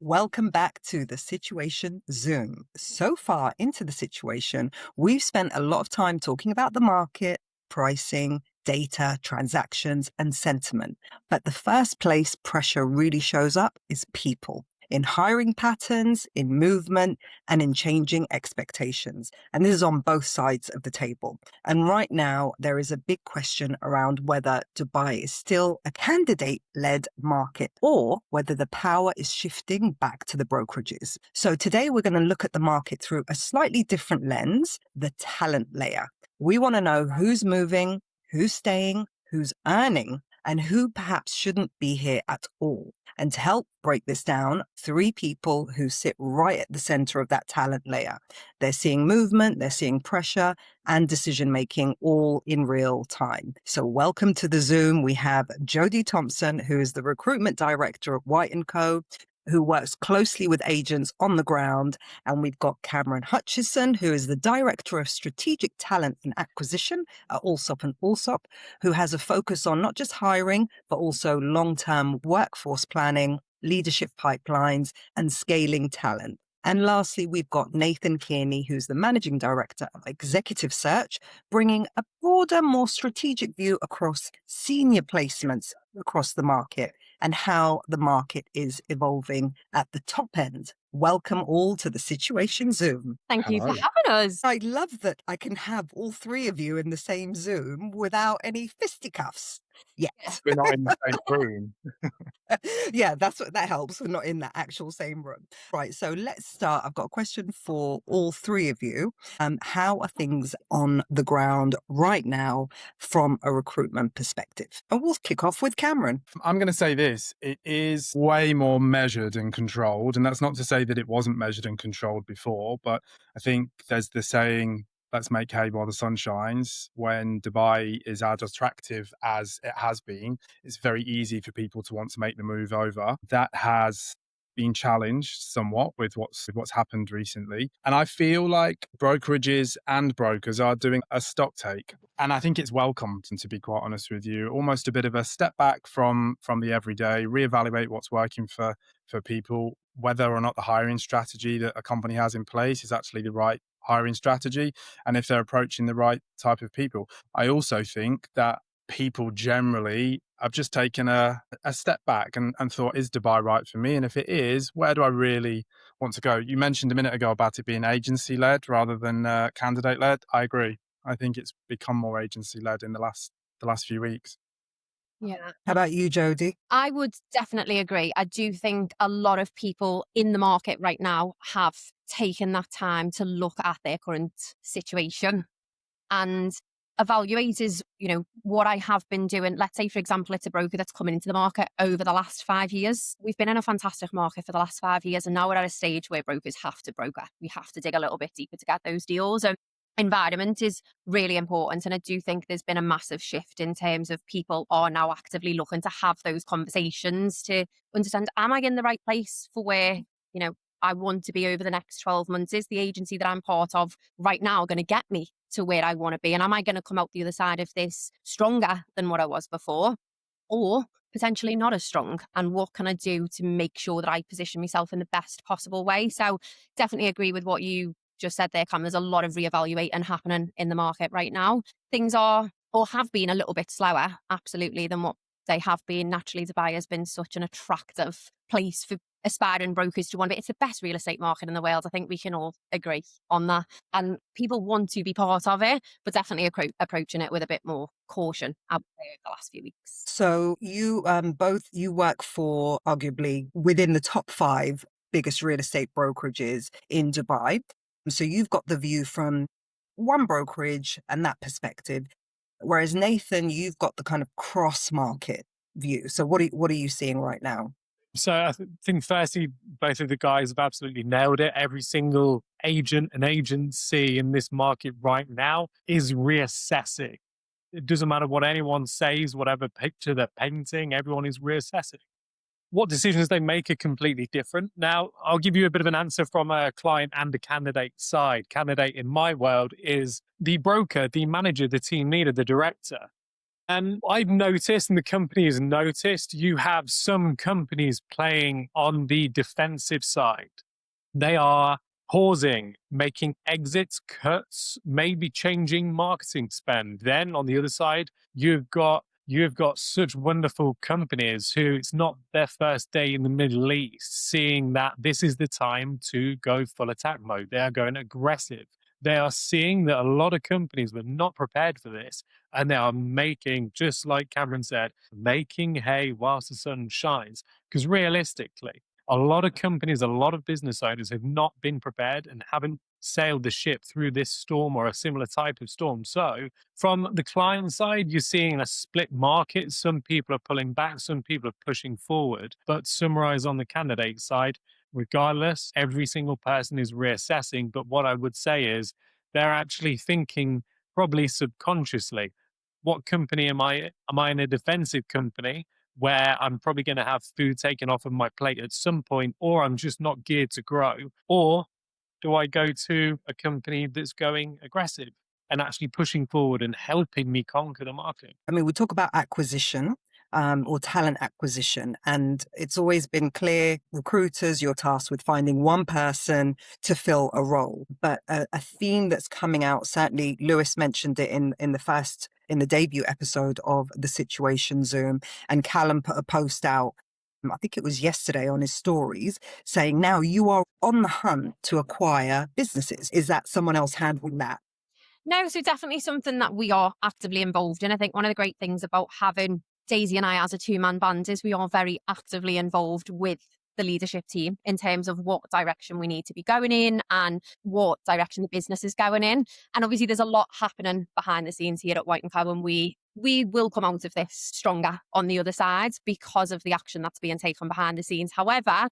Welcome back to the Situation Zoom. So far into the situation, we've spent a lot of time talking about the market, pricing, data, transactions, and sentiment. But the first place pressure really shows up is people, in hiring patterns, in movement, and in changing expectations. And this is on both sides of the table. And right now, there is a big question around whether Dubai is still a candidate-led market or whether the power is shifting back to the brokerages. So today, we're going to look at the market through a slightly different lens, the talent layer. We want to know who's moving, who's staying, who's earning, and who perhaps shouldn't be here at all. And to help break this down, three people who sit right at the center of that talent layer. They're seeing movement, they're seeing pressure, and decision-making all in real time. So welcome to the Zoom. We have Jodi Thompson, who is the recruitment director at White & Co., who works closely with agents on the ground. And we've got Kameron Hutchinson, who is the Director of Strategic Talent and Acquisition at Allsop and Allsop, who has a focus on not just hiring, but also long-term workforce planning, leadership pipelines, and scaling talent. And lastly, we've got Nathan Kearney, who's the Managing Director of Executive Search, bringing a broader, more strategic view across senior placements across the market and how the market is evolving at the top end. Welcome all to the Situation Zoom. Thank you for having us. I love that I can have all three of you in the same Zoom without any fisticuffs yet. We're not in the same room. Yeah, that helps. We're not in the actual same room. Right, so let's start. I've got a question for all three of you. How are things on the ground right now from a recruitment perspective? And we'll kick off with Kameron. I'm going to say this. It is way more measured and controlled. And that's not to say that it wasn't measured and controlled before, but I think there's the saying, let's make hay while the sun shines. When Dubai is as attractive as it has been, it's very easy for people to want to make the move over. That has been challenged somewhat with what's happened recently. And I feel like brokerages and brokers are doing a stock take. And I think it's welcomed, and to be quite honest with you, almost a bit of a step back from the everyday, reevaluate what's working for people, whether or not the hiring strategy that a company has in place is actually the right hiring strategy, and if they're approaching the right type of people. I also think that people generally have just taken a step back and thought, is Dubai right for me? And if it is, where do I really want to go? You mentioned a minute ago about it being agency-led rather than candidate-led. I agree. I think it's become more agency-led in the last few weeks. Yeah. How about you, Jodi? I would definitely agree. I do think a lot of people in the market right now have taken that time to look at their current situation and evaluate is, what I have been doing. Let's say, for example, it's a broker that's coming into the market over the last 5 years. We've been in a fantastic market for the last 5 years, and now we're at a stage where brokers have to broker. We have to dig a little bit deeper to get those deals. And environment is really important. And I do think there's been a massive shift in terms of people are now actively looking to have those conversations to understand, am I in the right place for where, I want to be over the next 12 months? Is the agency that I'm part of right now going to get me to where I want to be? And am I going to come out the other side of this stronger than what I was before, or potentially not as strong? And what can I do to make sure that I position myself in the best possible way? So definitely agree with what you just said there, Cam. There's a lot of reevaluating happening in the market right now. Things are or have been a little bit slower, absolutely, than what they have been. Naturally, Dubai has been such an attractive place for aspiring brokers to want to be. It's the best real estate market in the world. I think we can all agree on that. And people want to be part of it, but definitely approaching it with a bit more caution, I would say, over the last few weeks. So you you work for arguably within the top 5 biggest real estate brokerages in Dubai. So you've got the view from one brokerage and that perspective, whereas Nathan, you've got the kind of cross-market view. So what are you seeing right now? So I think firstly, both of the guys have absolutely nailed it. Every single agent and agency in this market right now is reassessing. It doesn't matter what anyone says, whatever picture they're painting, everyone is reassessing. What decisions they make are completely different. Now, I'll give you a bit of an answer from a client and a candidate side. Candidate in my world is the broker, the manager, the team leader, the director. And I've noticed, and the company has noticed, you have some companies playing on the defensive side. They are pausing, making exits, cuts, maybe changing marketing spend. Then on the other side, you've got such wonderful companies who it's not their first day in the Middle East, seeing that this is the time to go full attack mode. They are going aggressive. They are seeing that a lot of companies were not prepared for this, and they are making, just like Cameron said, making hay whilst the sun shines. Because realistically, a lot of companies, a lot of business owners have not been prepared and haven't sailed the ship through this storm or a similar type of storm. So from the client side, you're seeing a split market. Some people are pulling back, some people are pushing forward. But summarize on the candidate side, regardless, every single person is reassessing. But what I would say is they're actually thinking probably subconsciously, what company am I? Am I in a defensive company where I'm probably going to have food taken off of my plate at some point, or I'm just not geared to grow? Or do I go to a company that's going aggressive and actually pushing forward and helping me conquer the market? I mean, we talk about acquisition or talent acquisition, and it's always been clear, recruiters, you're tasked with finding one person to fill a role. But a theme that's coming out, certainly Lewis mentioned it in the debut episode of The Situation Zoom, and Callum put a post out, I think it was yesterday, on his stories, saying now you are on the hunt to acquire businesses. Is that someone else handling that? No, so definitely something that we are actively involved in. I think one of the great things about having Daisy and I as a two-man band is we are very actively involved with the leadership team in terms of what direction we need to be going in and what direction the business is going in. And obviously there's a lot happening behind the scenes here at White & Co, and we will come out of this stronger on the other side because of the action that's being taken behind the scenes. However,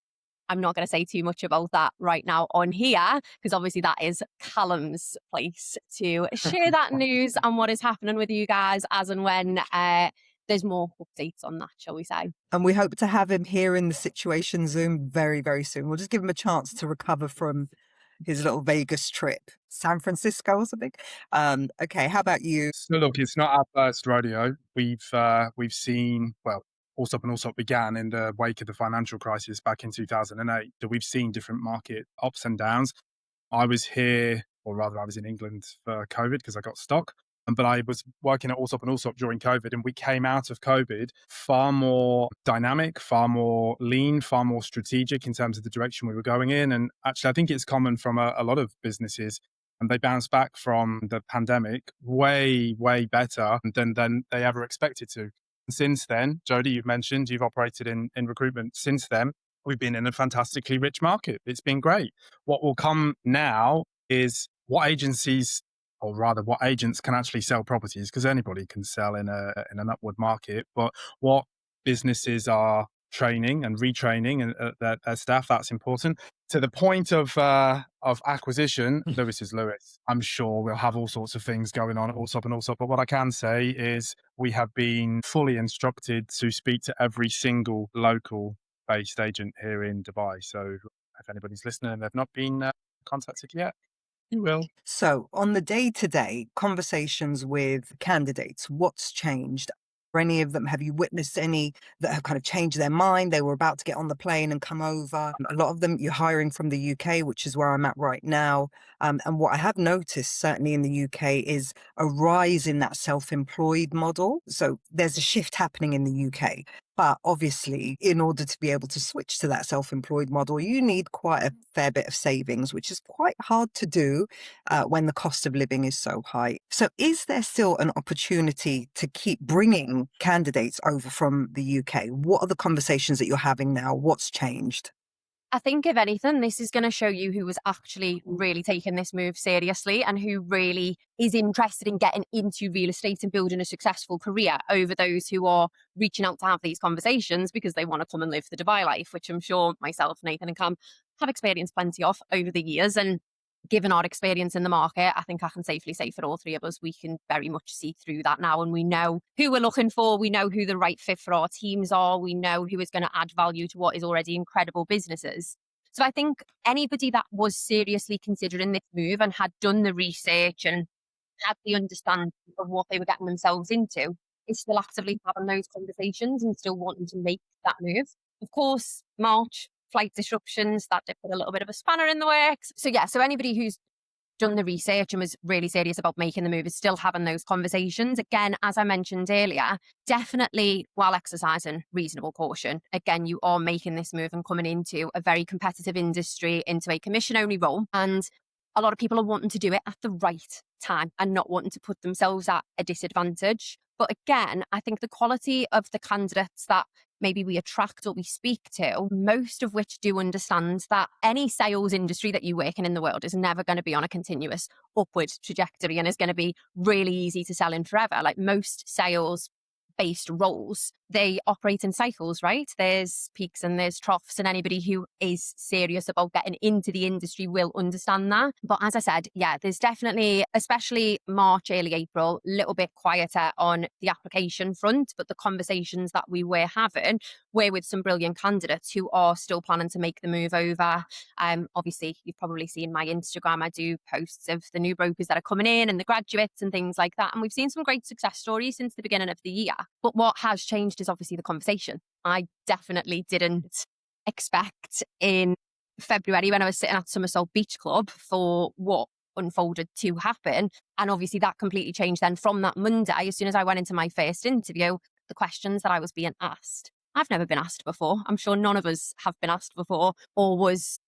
I'm not going to say too much about that right now on here, because obviously that is Callum's place to share that news and what is happening with you guys as and when there's more updates on that, shall we say. And we hope to have him here in the Situation Zoom very, very soon. We'll just give him a chance to recover from his little Vegas trip, San Francisco or something. Okay, how about you? So look, it's not our first rodeo. We've seen, well, Allsop and Allsop began in the wake of the financial crisis back in 2008. So we've seen different market ups and downs. I was here, or rather I was in England for COVID because I got stuck. But I was working at Allsop and Allsop during COVID, and we came out of COVID far more dynamic, far more lean, far more strategic in terms of the direction we were going in. And actually, I think it's common from a lot of businesses, and they bounce back from the pandemic way, way better than they ever expected to. And since then, Jodi, you've mentioned you've operated in recruitment. Since then, we've been in a fantastically rich market. It's been great. What will come now is what agencies, or rather what agents, can actually sell properties, because anybody can sell in an upward market. But what businesses are training and retraining and their staff, that's important. To the point of acquisition, Lewis is Lewis. I'm sure we'll have all sorts of things going on at Allsop and Allsop. But what I can say is we have been fully instructed to speak to every single local based agent here in Dubai. So if anybody's listening and they've not been contacted yet, you will. So, on the day-to-day conversations with candidates, what's changed? For any of them, have you witnessed any that have kind of changed their mind? They were about to get on the plane and come over. A lot of them you're hiring from the UK, which is where I'm at right now. And what I have noticed, certainly in the UK, is a rise in that self-employed model. So there's a shift happening in the UK. But obviously, in order to be able to switch to that self-employed model, you need quite a fair bit of savings, which is quite hard to do when the cost of living is so high. So is there still an opportunity to keep bringing candidates over from the UK? What are the conversations that you're having now? What's changed? I think, if anything, this is going to show you who was actually really taking this move seriously and who really is interested in getting into real estate and building a successful career, over those who are reaching out to have these conversations because they want to come and live the Dubai life, which I'm sure myself, Nathan and Cam have experienced plenty of over the years. And given our experience in the market, I think I can safely say for all three of us, we can very much see through that now. And we know who we're looking for. We know who the right fit for our teams are. We know who is going to add value to what is already incredible businesses. So I think anybody that was seriously considering this move and had done the research and had the understanding of what they were getting themselves into is still actively having those conversations and still wanting to make that move. Of course, March, flight disruptions, that did put a little bit of a spanner in the works. So yeah, so anybody who's done the research and was really serious about making the move is still having those conversations. Again, as I mentioned earlier, definitely while exercising reasonable caution. Again, you are making this move and coming into a very competitive industry, into a commission-only role. And a lot of people are wanting to do it at the right time and not wanting to put themselves at a disadvantage. But again, I think the quality of the candidates that maybe we attract or we speak to, most of which do understand that any sales industry that you work in the world is never going to be on a continuous upward trajectory and is going to be really easy to sell in forever. Like most sales based roles, they operate in cycles, right? There's peaks and there's troughs, and anybody who is serious about getting into the industry will understand that. But as I said, yeah, there's definitely, especially March, early April, a little bit quieter on the application front, but the conversations that we were having were with some brilliant candidates who are still planning to make the move over. Obviously, you've probably seen my Instagram. I do posts of the new brokers that are coming in and the graduates and things like that. And we've seen some great success stories since the beginning of the year. But what has changed is obviously the conversation. I definitely didn't expect in February when I was sitting at Somersault Beach Club for what unfolded to happen. And obviously that completely changed then from that Monday. As soon as I went into my first interview, the questions that I was being asked, I've never been asked before. I'm sure none of us have been asked before or was,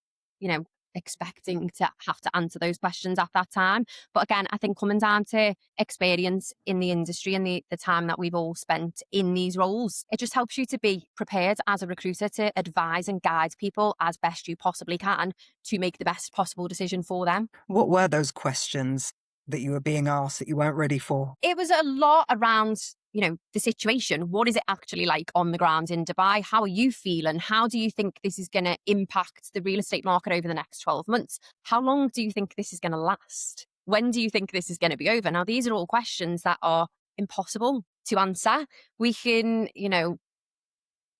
expecting to have to answer those questions at that time. But again, I think coming down to experience in the industry and the time that we've all spent in these roles, it just helps you to be prepared as a recruiter to advise and guide people as best you possibly can to make the best possible decision for them. What were those questions that you were being asked that you weren't ready for? It was a lot around the situation. What is it actually like on the ground in Dubai? How are you feeling? How do you think this is going to impact the real estate market over the next 12 months? How long do you think this is going to last? When do you think this is going to be over? Now, these are all questions that are impossible to answer. We can,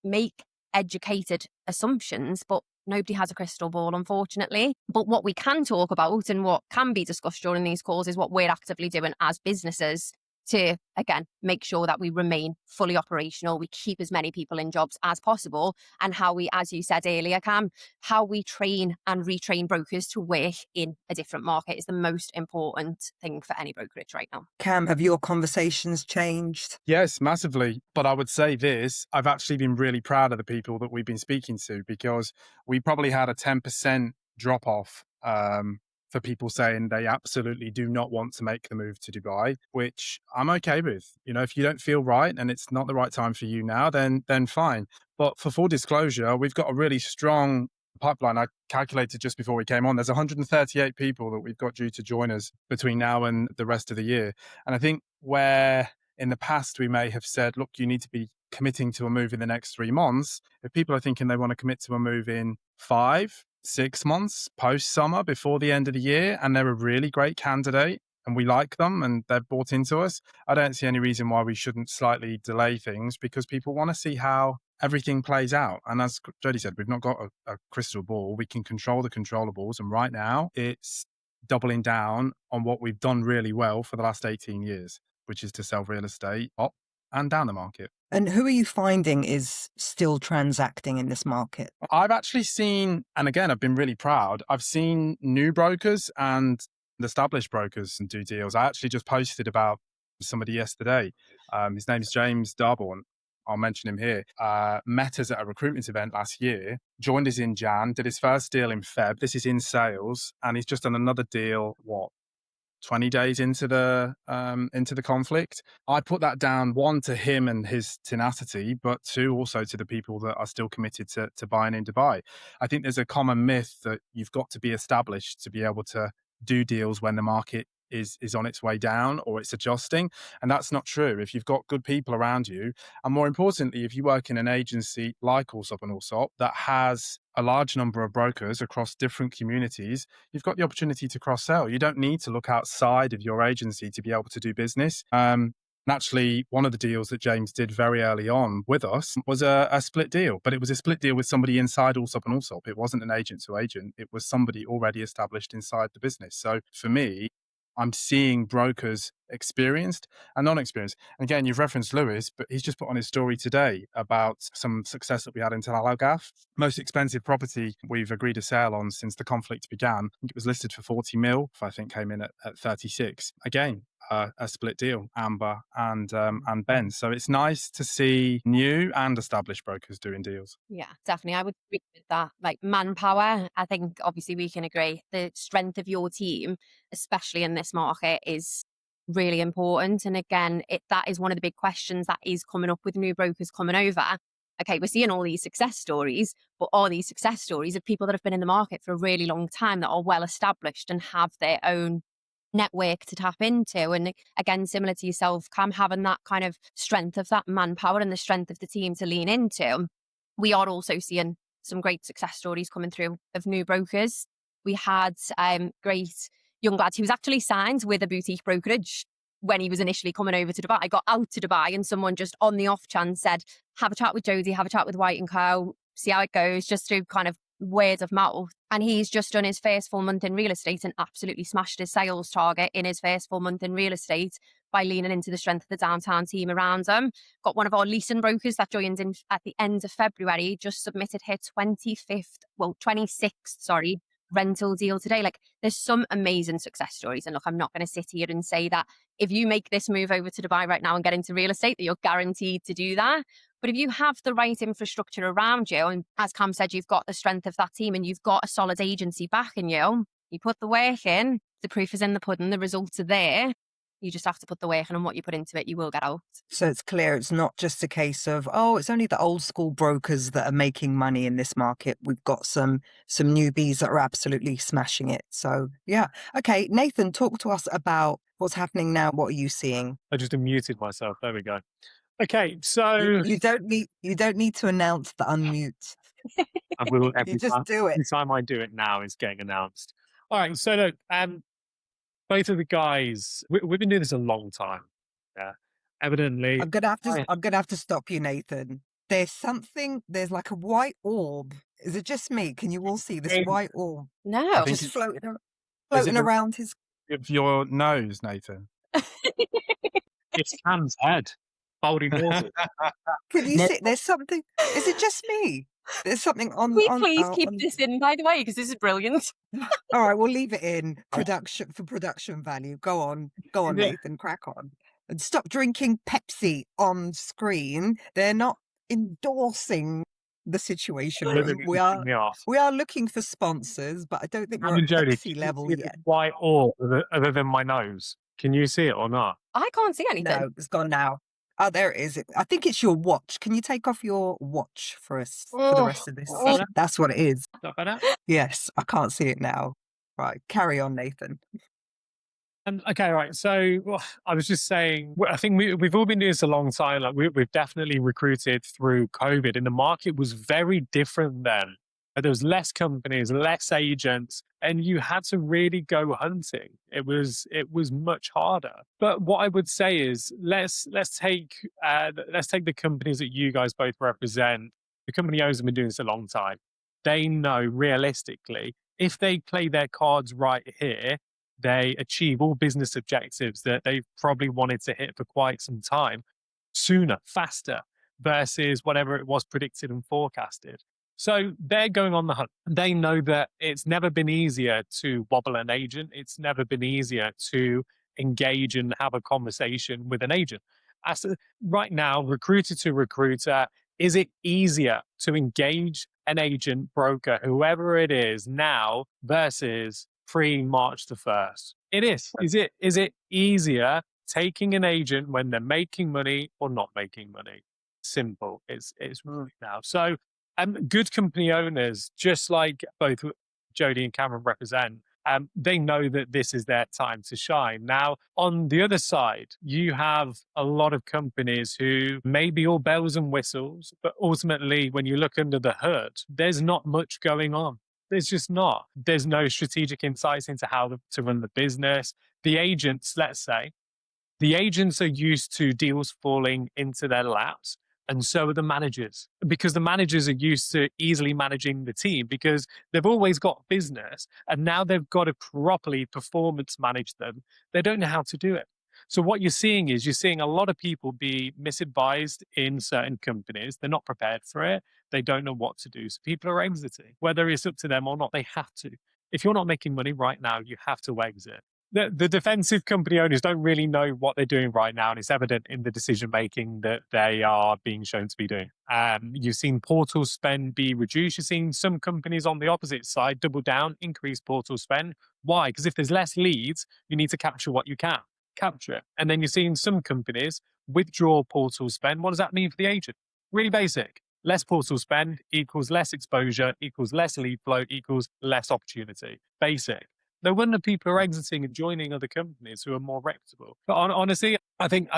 make educated assumptions, but nobody has a crystal ball, unfortunately. But what we can talk about and what can be discussed during these calls is what we're actively doing as businesses to, again, make sure that we remain fully operational, we keep as many people in jobs as possible, and how we, as you said earlier, Cam, how we train and retrain brokers to work in a different market is the most important thing for any brokerage right now. Cam, have your conversations changed? Yes, massively. But I would say this, I've actually been really proud of the people that we've been speaking to, because we probably had a 10% drop off for people saying they absolutely do not want to make the move to Dubai, which I'm okay with. If you don't feel right and it's not the right time for you now, then fine. But for full disclosure, we've got a really strong pipeline. I calculated just before we came on, there's 138 people that we've got due to join us between now and the rest of the year. And I think where in the past we may have said, look, you need to be committing to a move in the next 3 months. If people are thinking they want to commit to a move in 5-6 months post-summer before the end of the year, and they're a really great candidate and we like them and they've bought into us, I don't see any reason why we shouldn't slightly delay things, because people want to see how everything plays out. And as Jodi said, we've not got a crystal ball. We can control the controllables. And right now it's doubling down on what we've done really well for the last 18 years, which is to sell real estate up and down the market. And who are you finding is still transacting in this market? I've actually seen, and again, I've been really proud, I've seen new brokers and established brokers and do deals. I actually just posted about somebody yesterday. His name's James Darborn. I'll mention him here. Met us at a recruitment event last year, joined us in Jan, did his first deal in Feb. This is in sales, and he's just done another deal, 20 days into the conflict. I put that down, one, to him and his tenacity, but two, also to the people that are still committed to buying in Dubai. I think there's a common myth that you've got to be established to be able to do deals when the market is on its way down or it's adjusting. And that's not true. If you've got good people around you, and more importantly, if you work in an agency like Allsop and Allsop that has a large number of brokers across different communities, you've got the opportunity to cross-sell. You don't need to look outside of your agency to be able to do business. Naturally, one of the deals that James did very early on with us was a split deal, but it was a split deal with somebody inside Allsop and Allsop. It wasn't an agent to agent. It was somebody already established inside the business. So for me, I'm seeing brokers experienced and non-experienced. And again, you've referenced Lewis, but he's just put on his story today about some success that we had in Tel Algaf. Most expensive property we've agreed a sale on since the conflict began. I think it was listed for 40 mil, I think came in at 36. Again, a split deal, Amber and Ben. So it's nice to see new and established brokers doing deals. Yeah, definitely. I would agree with that. Like manpower, I think obviously we can agree the strength of your team, especially in this market, is really important. And again, that is one of the big questions that is coming up with new brokers coming over. Okay, we're seeing all these success stories, but are these success stories of people that have been in the market for a really long time, that are well established and have their own network to tap into? And again, similar to yourself, Cam, having that kind of strength of that manpower and the strength of the team to lean into. We are also seeing some great success stories coming through of new brokers. We had great young lads who was actually signed with a boutique brokerage when he was initially coming over to Dubai. I got out to Dubai and someone just on the off chance said, have a chat with Jodi, have a chat with White & Co, see how it goes, just through kind of word of mouth. And he's just done his first full month in real estate and absolutely smashed his sales target in his first full month in real estate by leaning into the strength of the downtown team around him. Got one of our leasing brokers that joined in at the end of February, just submitted her 26th rental deal today. Like, there's some amazing success stories. And look, I'm not going to sit here and say that if you make this move over to Dubai right now and get into real estate, that you're guaranteed to do that. But if you have the right infrastructure around you, and as Cam said, you've got the strength of that team and you've got a solid agency backing you, you put the work in, the proof is in the pudding, the results are there. You just have to put the work in, and what you put into it, you will get out. So it's clear it's not just a case of, oh, it's only the old school brokers that are making money in this market. We've got some newbies that are absolutely smashing it. So yeah. Okay, Nathan, talk to us about what's happening now. What are you seeing? I just unmuted myself. There we go. Okay, so You don't need to announce the unmute. I will You just do it. every time I do it now, it's getting announced. All right, so look, both of the guys, we've been doing this a long time. Yeah, evidently. I'm gonna have to stop you, Nathan. There's like a white orb. Is it just me? Can you all see this white orb No. I think just floating Is it around his? of your nose, Nathan. It's Cam's head. Folding water. Can you No. see? There's something. Is it just me? There's something on. Can we on please oh, keep on- this in, by the way, because this is brilliant. All right, we'll leave it in for production value. Go on, Yeah. Nathan, crack on, and stop drinking Pepsi on screen. They're not endorsing the situation. Living We are me off. looking for sponsors, but I don't think we're Cam and at Jodi, Pepsi can level you see yet. the white orb other than my nose? Can you see it or not? I can't see anything. No, it's gone now. Oh, there it is. I think it's your watch. Can you take off your watch for us for the rest of this? Oh. That's what it is. Is that better? Yes, I can't see it now. Right, carry on, Nathan. Okay, right. So I was just saying, I think we've all been doing this a long time. Like we've definitely recruited through COVID, and the market was very different then. There was less companies, less agents, and you had to really go hunting. It was much harder. But what I would say is, let's take the companies that you guys both represent. The company owners have been doing this a long time. They know realistically, if they play their cards right here, they achieve all business objectives that they've probably wanted to hit for quite some time sooner, faster, versus whatever it was predicted and forecasted. So they're going on the hunt. They know that it's never been easier to wobble an agent. It's never been easier to engage and have a conversation with an agent. Right now, recruiter to recruiter, is it easier to engage an agent, broker, whoever it is now versus pre-March the 1st? It is. Is it easier taking an agent when they're making money or not making money? Simple. It's right now. So good company owners, just like both Jodi and Cameron represent, they know that this is their time to shine. Now, on the other side, you have a lot of companies who may be all bells and whistles, but ultimately, when you look under the hood, there's not much going on. There's just not. There's no strategic insights into how to run the business. The agents, let's say, the agents are used to deals falling into their laps. And so are the managers, because the managers are used to easily managing the team because they've always got business and now they've got to properly performance manage them. They don't know how to do it. So what you're seeing is you're seeing a lot of people be misadvised in certain companies. They're not prepared for it. They don't know what to do. So people are exiting, whether it's up to them or not, they have to. If you're not making money right now, you have to exit. The defensive company owners don't really know what they're doing right now, and it's evident in the decision making that they are being shown to be doing. You've seen portal spend be reduced. You've seen some companies on the opposite side double down, increase portal spend. Why? Because if there's less leads, you need to capture what you can capture it. And then you're seeing some companies withdraw portal spend. What does that mean for the agent? Really basic. Less portal spend equals less exposure, equals less lead flow, equals less opportunity. Basic. No wonder people are exiting and joining other companies who are more reputable. But honestly, I think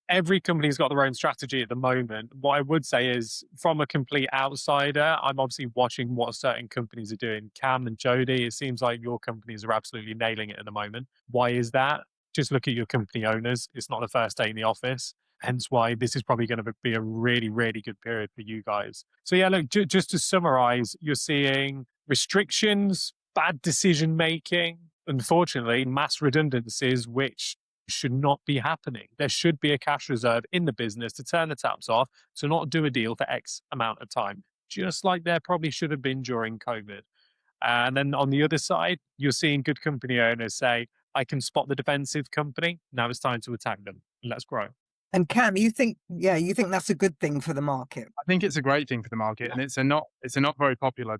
every company's got their own strategy at the moment. What I would say is, from a complete outsider, I'm obviously watching what certain companies are doing. Cam and Jodi, it seems like your companies are absolutely nailing it at the moment. Why is that? Just look at your company owners. It's not the first day in the office. Hence why this is probably going to be a really, really good period for you guys. So yeah, look, just to summarize, you're seeing restrictions, bad decision making, unfortunately, mass redundancies, which should not be happening. There should be a cash reserve in the business to turn the taps off, to not do a deal for X amount of time, just like there probably should have been during COVID. And then on the other side, you're seeing good company owners say, I can spot the defensive company. Now it's time to attack them. Let's grow. And Cam, you think that's a good thing for the market? I think it's a great thing for the market, and it's a not very popular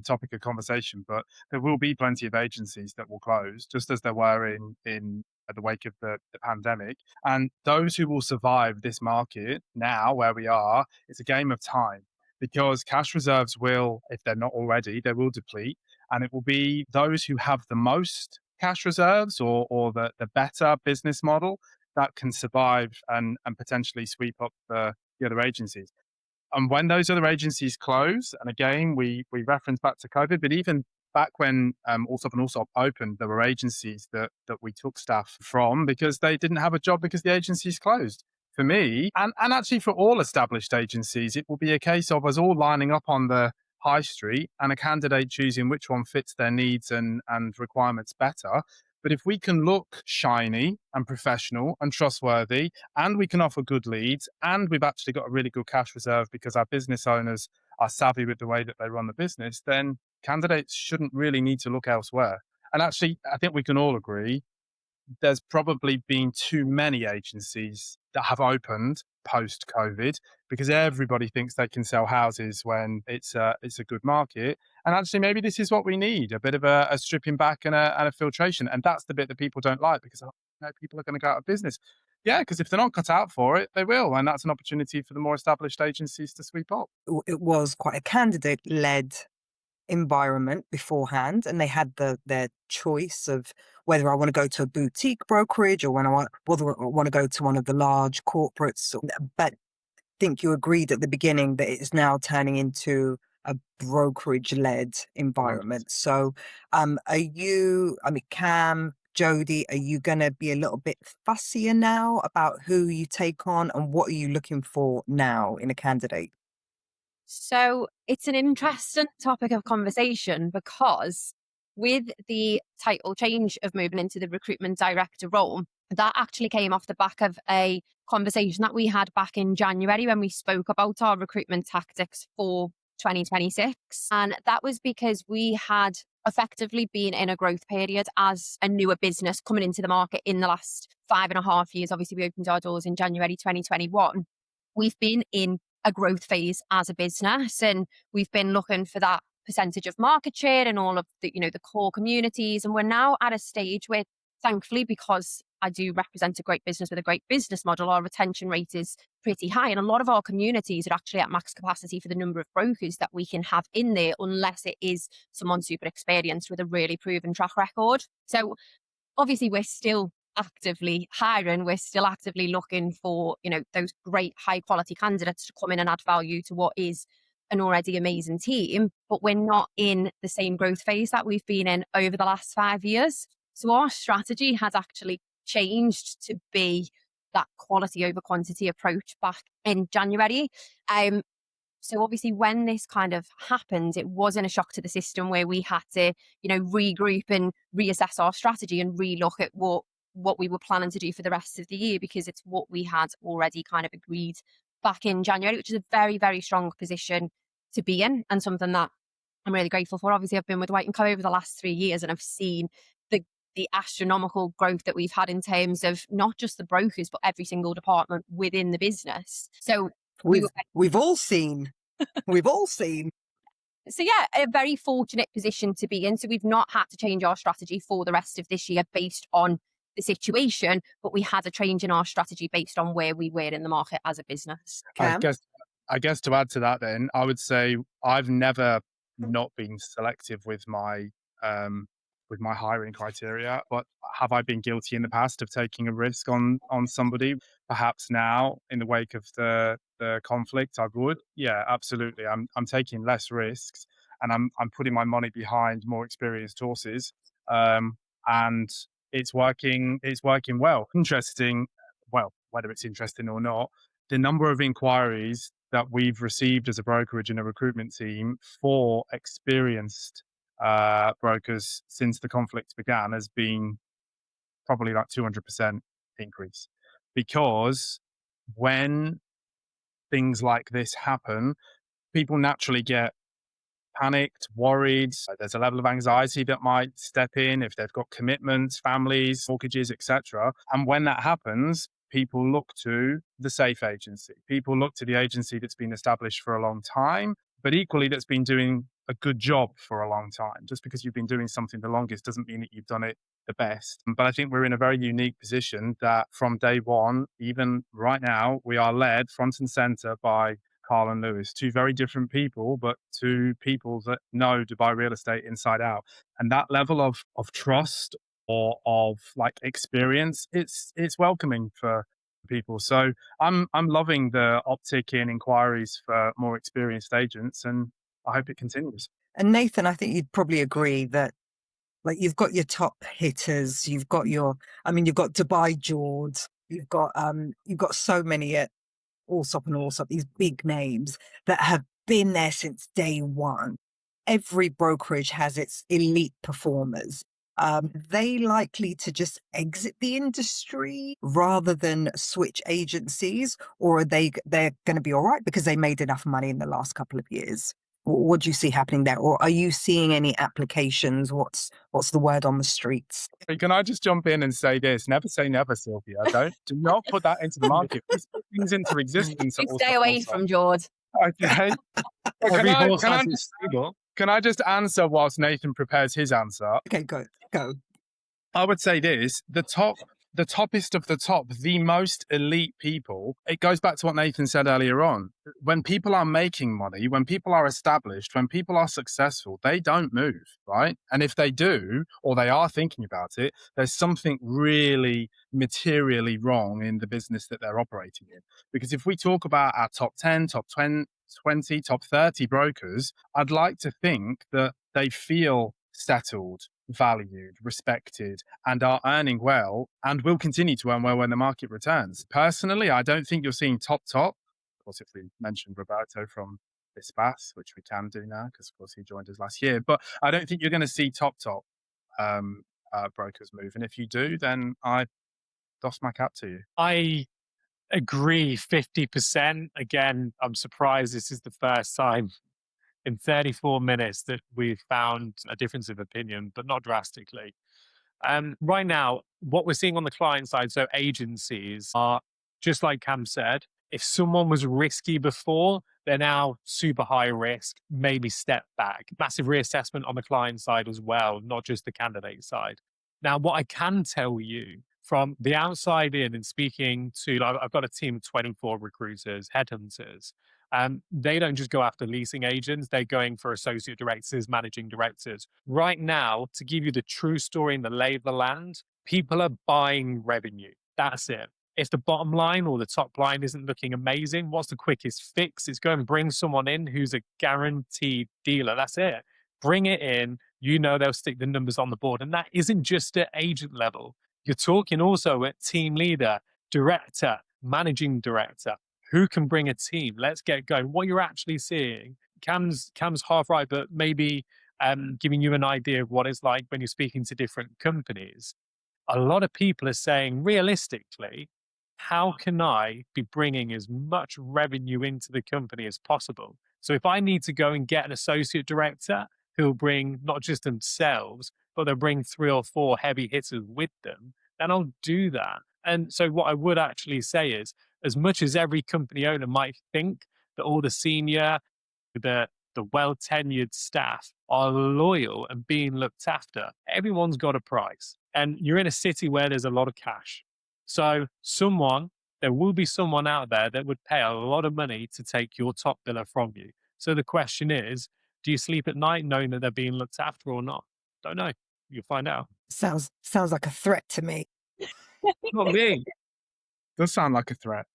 topic of conversation, but there will be plenty of agencies that will close, just as there were in the wake of the pandemic. And those who will survive this market now, where we are, it's a game of time, because cash reserves will, if they're not already, they will deplete, and it will be those who have the most cash reserves or the better business model that can survive and potentially sweep up the other agencies. And when those other agencies close, and again, we reference back to COVID, but even back when Allsop and Allsop opened, there were agencies that we took staff from because they didn't have a job because the agencies closed. For me, and actually for all established agencies, it will be a case of us all lining up on the high street and a candidate choosing which one fits their needs and requirements better. But if we can look shiny and professional and trustworthy, and we can offer good leads, and we've actually got a really good cash reserve because our business owners are savvy with the way that they run the business, then candidates shouldn't really need to look elsewhere. And actually, I think we can all agree there's probably been too many agencies that have opened post-COVID because everybody thinks they can sell houses when it's a good market. And actually, maybe this is what we need, a bit of a stripping back and a filtration. And that's the bit that people don't like because people are going to go out of business. Yeah, because if they're not cut out for it, they will. And that's an opportunity for the more established agencies to sweep up. It was quite a candidate-led environment beforehand, and they had their choice of whether I want to go to a boutique brokerage or whether I want to go to one of the large corporates. But I think you agreed at the beginning that it's now turning into a brokerage-led environment. So Cam, Jodi, are you going to be a little bit fussier now about who you take on, and what are you looking for now in a candidate? So it's an interesting topic of conversation because with the title change of moving into the recruitment director role, that actually came off the back of a conversation that we had back in January when we spoke about our recruitment tactics for 2026. And that was because we had effectively been in a growth period as a newer business coming into the market in the last 5.5 years. Obviously, we opened our doors in January 2021. We've been in a growth phase as a business, and we've been looking for that percentage of market share and all of the, the core communities. And we're now at a stage where, thankfully, because I do represent a great business with a great business model, our retention rate is pretty high. And a lot of our communities are actually at max capacity for the number of brokers that we can have in there, unless it is someone super experienced with a really proven track record. So obviously we're still actively hiring, we're still actively looking for, those great high quality candidates to come in and add value to what is an already amazing team, but we're not in the same growth phase that we've been in over the last 5 years. So our strategy has actually changed to be that quality over quantity approach back in January. So obviously when this kind of happened, it wasn't a shock to the system where we had to, regroup and reassess our strategy and relook at what we were planning to do for the rest of the year, because it's what we had already kind of agreed back in January, which is a very, very strong position to be in and something that I'm really grateful for. Obviously, I've been with White & Co over the last 3 years, and I've seen the astronomical growth that we've had in terms of not just the brokers, but every single department within the business. So we've all seen. We've all seen. So yeah, a very fortunate position to be in. So we've not had to change our strategy for the rest of this year based on the situation, but we had a change in our strategy based on where we were in the market as a business. Cam? I guess to add to that, then I would say I've never not been selective with my hiring criteria, but have I been guilty in the past of taking a risk on somebody? Perhaps now, in the wake of the conflict, I would. Yeah, absolutely. I'm taking less risks, and I'm putting my money behind more experienced horses, and it's working. It's working well. Interesting. Well, whether it's interesting or not, the number of inquiries that we've received as a brokerage and a recruitment team for experienced brokers since the conflict began has been probably like 200% increase, because when things like this happen, people naturally get panicked, worried. There's a level of anxiety that might step in if they've got commitments, families, mortgages, etc. And when that happens, people look to the safe agency. People look to the agency that's been established for a long time, but equally that's been doing a good job for a long time. Just because you've been doing something the longest doesn't mean that you've done it the best. But I think we're in a very unique position that from day one, even right now, we are led front and center by Carl and Lewis, two very different people, but two people that know Dubai real estate inside out. And that level of trust or of like experience, it's welcoming for people. So I'm loving the uptick in inquiries for more experienced agents, and I hope it continues. And Nathan, I think you'd probably agree that like you've got your top hitters, you've got Dubai George, you've got so many at Allsop and Allsop, these big names that have been there since day one. Every brokerage has its elite performers. They likely to just exit the industry rather than switch agencies, or are they're going to be all right because they made enough money in the last couple of years? What do you see happening there? Or are you seeing any applications? What's the word on the streets? Can I just jump in and say this? Never say never, Sylvia. Do not put that into the market. Please put things into existence. Stay away from George. Okay. Every horse has its stable. Can I just answer whilst Nathan prepares his answer? Okay, go. I would say this, the toppest of the top, the most elite people, it goes back to what Nathan said earlier on. When people are making money, when people are established, when people are successful, they don't move, right? And if they do, or they are thinking about it, there's something really materially wrong in the business that they're operating in. Because if we talk about our top 10, top 20, top 30 brokers, I'd like to think that they feel settled, valued, respected, and are earning well and will continue to earn well when the market returns. Personally, I don't think you're seeing top. Of course, if we mentioned Roberto from Bispas, which we can do now because, of course, he joined us last year, but I don't think you're going to see top brokers move. And if you do, then I doff my cap to you. I agree 50%. Again, I'm surprised this is the first time in 34 minutes that we've found a difference of opinion, but not drastically. Right now, what we're seeing on the client side, so agencies are, just like Cam said, if someone was risky before, they're now super high risk, maybe step back. Massive reassessment on the client side as well, not just the candidate side. Now, what I can tell you from the outside in and speaking to, I've got a team of 24 recruiters, headhunters. They don't just go after leasing agents, they're going for associate directors, managing directors. Right now, to give you the true story and the lay of the land, people are buying revenue. That's it. If the bottom line or the top line isn't looking amazing, what's the quickest fix? It's go and bring someone in who's a guaranteed dealer. That's it. Bring it in. You know they'll stick the numbers on the board. And that isn't just at agent level. You're talking also at team leader, director, managing director, who can bring a team? Let's get going. What you're actually seeing, Cam's half right, but maybe giving you an idea of what it's like when you're speaking to different companies. A lot of people are saying, realistically, how can I be bringing as much revenue into the company as possible? So if I need to go and get an associate director who'll bring not just themselves, but they'll bring 3 or 4 heavy hitters with them, then I'll do that. And so what I would actually say is, as much as every company owner might think that all the senior, the well-tenured staff are loyal and being looked after, everyone's got a price. And you're in a city where there's a lot of cash. So there will be someone out there that would pay a lot of money to take your top biller from you. So the question is, do you sleep at night knowing that they're being looked after or not? Don't know. You'll find out. Sounds like a threat to me. Not me. Does sound like a threat.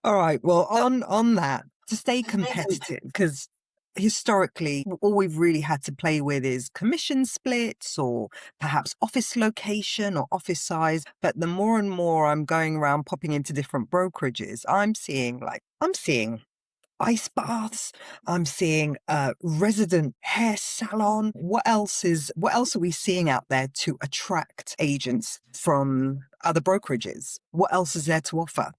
All right. Well, on that, to stay competitive, because historically, all we've really had to play with is commission splits or perhaps office location or office size. But the more and more I'm going around popping into different brokerages, I'm seeing ice baths. I'm seeing a resident hair salon. What else are we seeing out there to attract agents from other brokerages? What else is there to offer?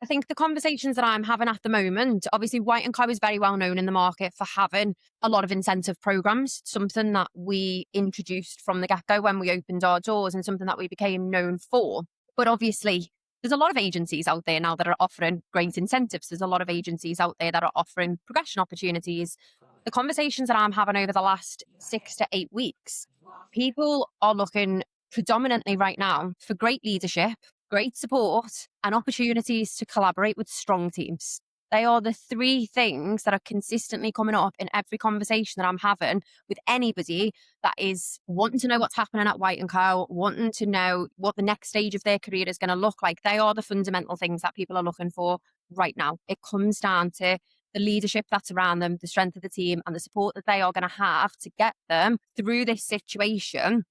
I think the conversations that I'm having at the moment, obviously White & Co is very well known in the market for having a lot of incentive programs, something that we introduced from the get-go when we opened our doors and something that we became known for. But obviously, there's a lot of agencies out there now that are offering great incentives. There's a lot of agencies out there that are offering progression opportunities. The conversations that I'm having over the last 6 to 8 weeks, people are looking predominantly right now for great leadership, great support, and opportunities to collaborate with strong teams. They are the 3 things that are consistently coming up in every conversation that I'm having with anybody that is wanting to know what's happening at White & Co, wanting to know what the next stage of their career is going to look like. They are the fundamental things that people are looking for right now. It comes down to the leadership that's around them, the strength of the team, and the support that they are going to have to get them through this situation,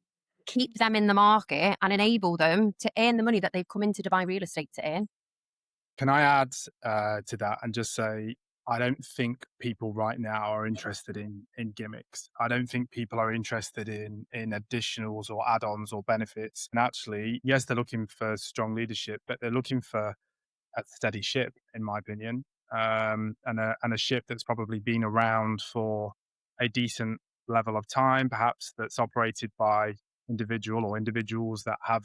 keep them in the market, and enable them to earn the money that they've come into Dubai real estate to earn. Can I add to that and just say, I don't think people right now are interested in gimmicks. I don't think people are interested in additionals or add-ons or benefits. And actually, yes, they're looking for strong leadership, but they're looking for a steady ship, in my opinion, and a ship that's probably been around for a decent level of time, perhaps that's operated by individuals that have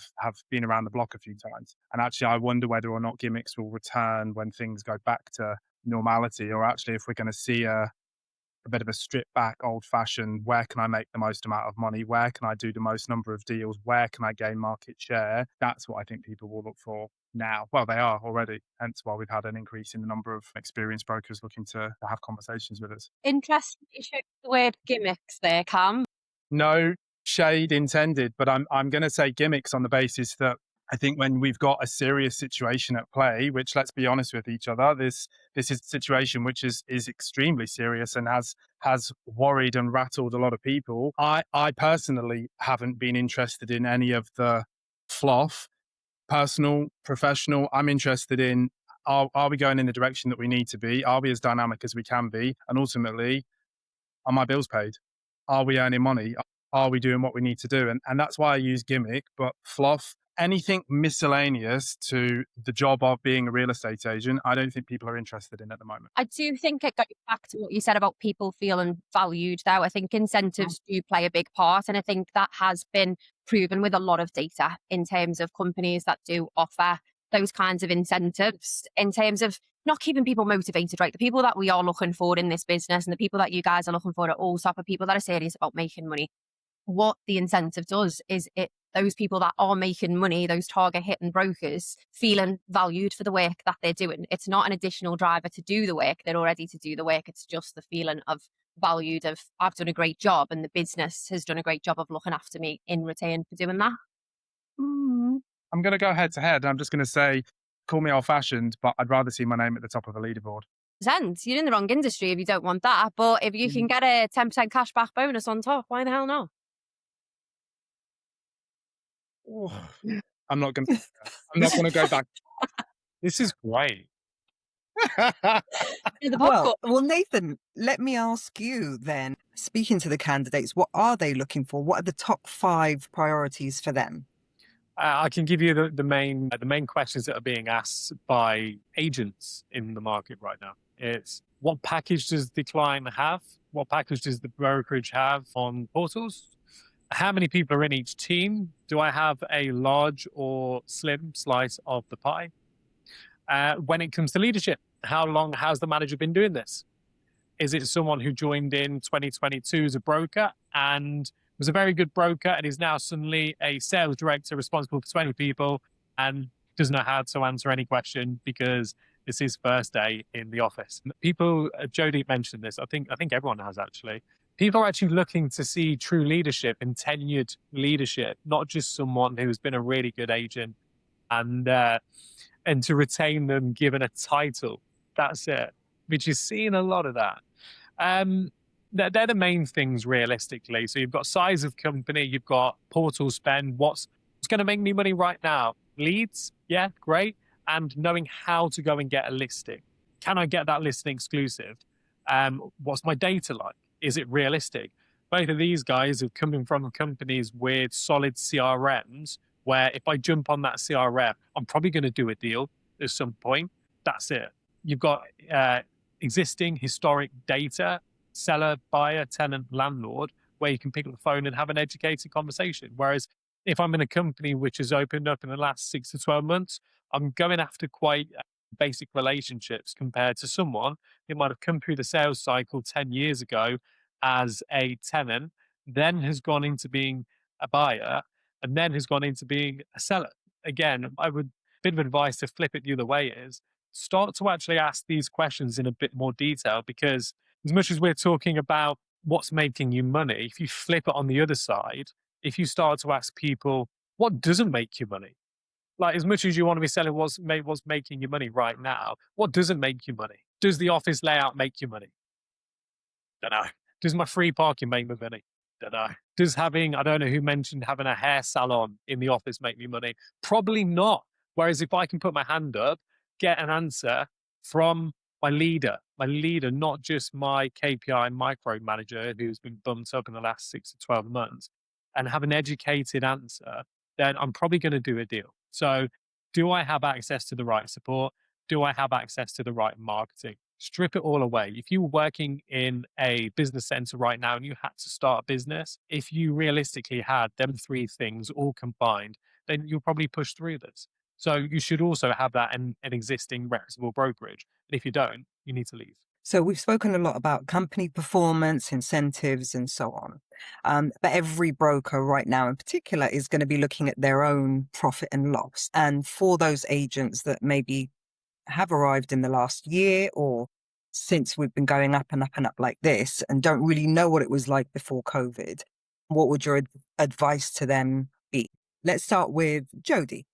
been around the block a few times. And actually, I wonder whether or not gimmicks will return when things go back to normality, or actually if we're going to see a bit of a stripped back, old fashioned, where can I make the most amount of money? Where can I do the most number of deals? Where can I gain market share? That's what I think people will look for now. Well, they are already, hence why we've had an increase in the number of experienced brokers looking to have conversations with us. Interesting you showed the word gimmicks there, Cam. No shade intended, but I'm going to say gimmicks on the basis that I think when we've got a serious situation at play, which, let's be honest with each other, this is a situation which is extremely serious and has worried and rattled a lot of people. I personally haven't been interested in any of the fluff, personal, professional. I'm interested in, are we going in the direction that we need to be? Are we as dynamic as we can be? And ultimately, are my bills paid? Are we earning money? Are we doing what we need to do? And that's why I use gimmick, but fluff, anything miscellaneous to the job of being a real estate agent, I don't think people are interested in at the moment. I do think it got back to what you said about people feeling valued, though. I think incentives do play a big part. And I think that has been proven with a lot of data in terms of companies that do offer those kinds of incentives, in terms of not keeping people motivated, right? The people that we are looking for in this business and the people that you guys are looking for are all sort of people that are serious about making money. What the incentive does is those people that are making money, those target hitting brokers, feeling valued for the work that they're doing. It's not an additional driver to do the work. They're already to do the work. It's just the feeling of valued, of I've done a great job and the business has done a great job of looking after me in return for doing that. I'm going to go head to head. I'm just going to say, call me old fashioned, but I'd rather see my name at the top of a leaderboard. You're in the wrong industry if you don't want that. But if you can get a 10% cashback bonus on top, why the hell not? I'm not going to go back. This is great. Yeah, the Well, popcorn. Nathan, let me ask you then, speaking to the candidates, what are they looking for? What are the top 5 priorities for them? I can give you the main questions that are being asked by agents in the market right now. It's what package does the client have? What package does the brokerage have on portals? How many people are in each team? Do I have a large or slim slice of the pie? When it comes to leadership, how long has the manager been doing this? Is it someone who joined in 2022 as a broker and was a very good broker and is now suddenly a sales director responsible for 20 people and doesn't know how to answer any question because it's his first day in the office? People, Jodi mentioned this. I think everyone has actually. People are actually looking to see true leadership and tenured leadership, not just someone who's been a really good agent and to retain them given a title. That's it. Which is seeing a lot of that. They're the main things realistically. So you've got size of company, you've got portal spend. What's going to make me money right now? Leads, yeah, great. And knowing how to go and get a listing. Can I get that listing exclusive? What's my data like? Is it realistic? Both of these guys are coming from companies with solid CRMs, where if I jump on that CRM, I'm probably going to do a deal at some point. That's it. You've got existing historic data, seller, buyer, tenant, landlord, where you can pick up the phone and have an educated conversation. Whereas if I'm in a company which has opened up in the last 6 to 12 months, I'm going after quite basic relationships compared to someone who might have come through the sales cycle 10 years ago as a tenant, then has gone into being a buyer, and then has gone into being a seller. Again, bit of advice to flip it the other way is start to actually ask these questions in a bit more detail, because as much as we're talking about what's making you money, if you flip it on the other side, if you start to ask people what doesn't make you money, like as much as you want to be selling what's making you money right now, what doesn't make you money? Does the office layout make you money? Don't know. Does my free parking make me money? Don't know. Does having, I don't know who mentioned having a hair salon in the office make me money? Probably not. Whereas if I can put my hand up, get an answer from my leader, not just my KPI micromanager who's been bumped up in the last 6 to 12 months, and have an educated answer, then I'm probably going to do a deal. So do I have access to the right support? Do I have access to the right marketing? Strip it all away. If you were working in a business center right now and you had to start a business, if you realistically had them 3 things all combined, then you'll probably push through this. So you should also have that in an existing reputable brokerage. And if you don't, you need to leave. So we've spoken a lot about company performance, incentives, and so on. But every broker right now in particular is going to be looking at their own profit and loss. And for those agents that maybe have arrived in the last year or since we've been going up and up and up like this and don't really know what it was like before COVID, what would your advice to them be? Let's start with Jodi.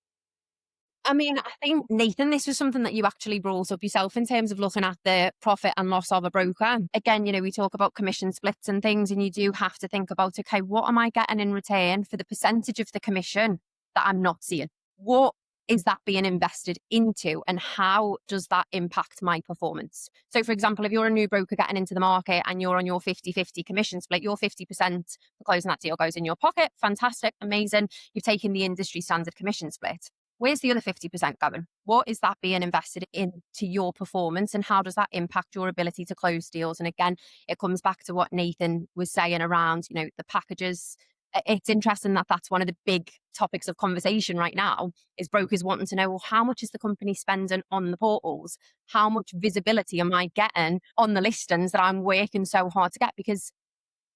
I mean, I think, Nathan, this was something that you actually brought up yourself in terms of looking at the profit and loss of a broker. Again, we talk about commission splits and things, and you do have to think about, okay, what am I getting in return for the percentage of the commission that I'm not seeing? What is that being invested into, and how does that impact my performance? So, for example, if you're a new broker getting into the market and you're on your 50-50 commission split, your 50% for closing that deal goes in your pocket. Fantastic, amazing. You've taken the industry standard commission split. Where's the other 50% going? What is that being invested into your performance, and how does that impact your ability to close deals? And again, it comes back to what Nathan was saying around, the packages. It's interesting that that's one of the big topics of conversation right now, is brokers wanting to know, well, how much is the company spending on the portals? How much visibility am I getting on the listings that I'm working so hard to get? Because,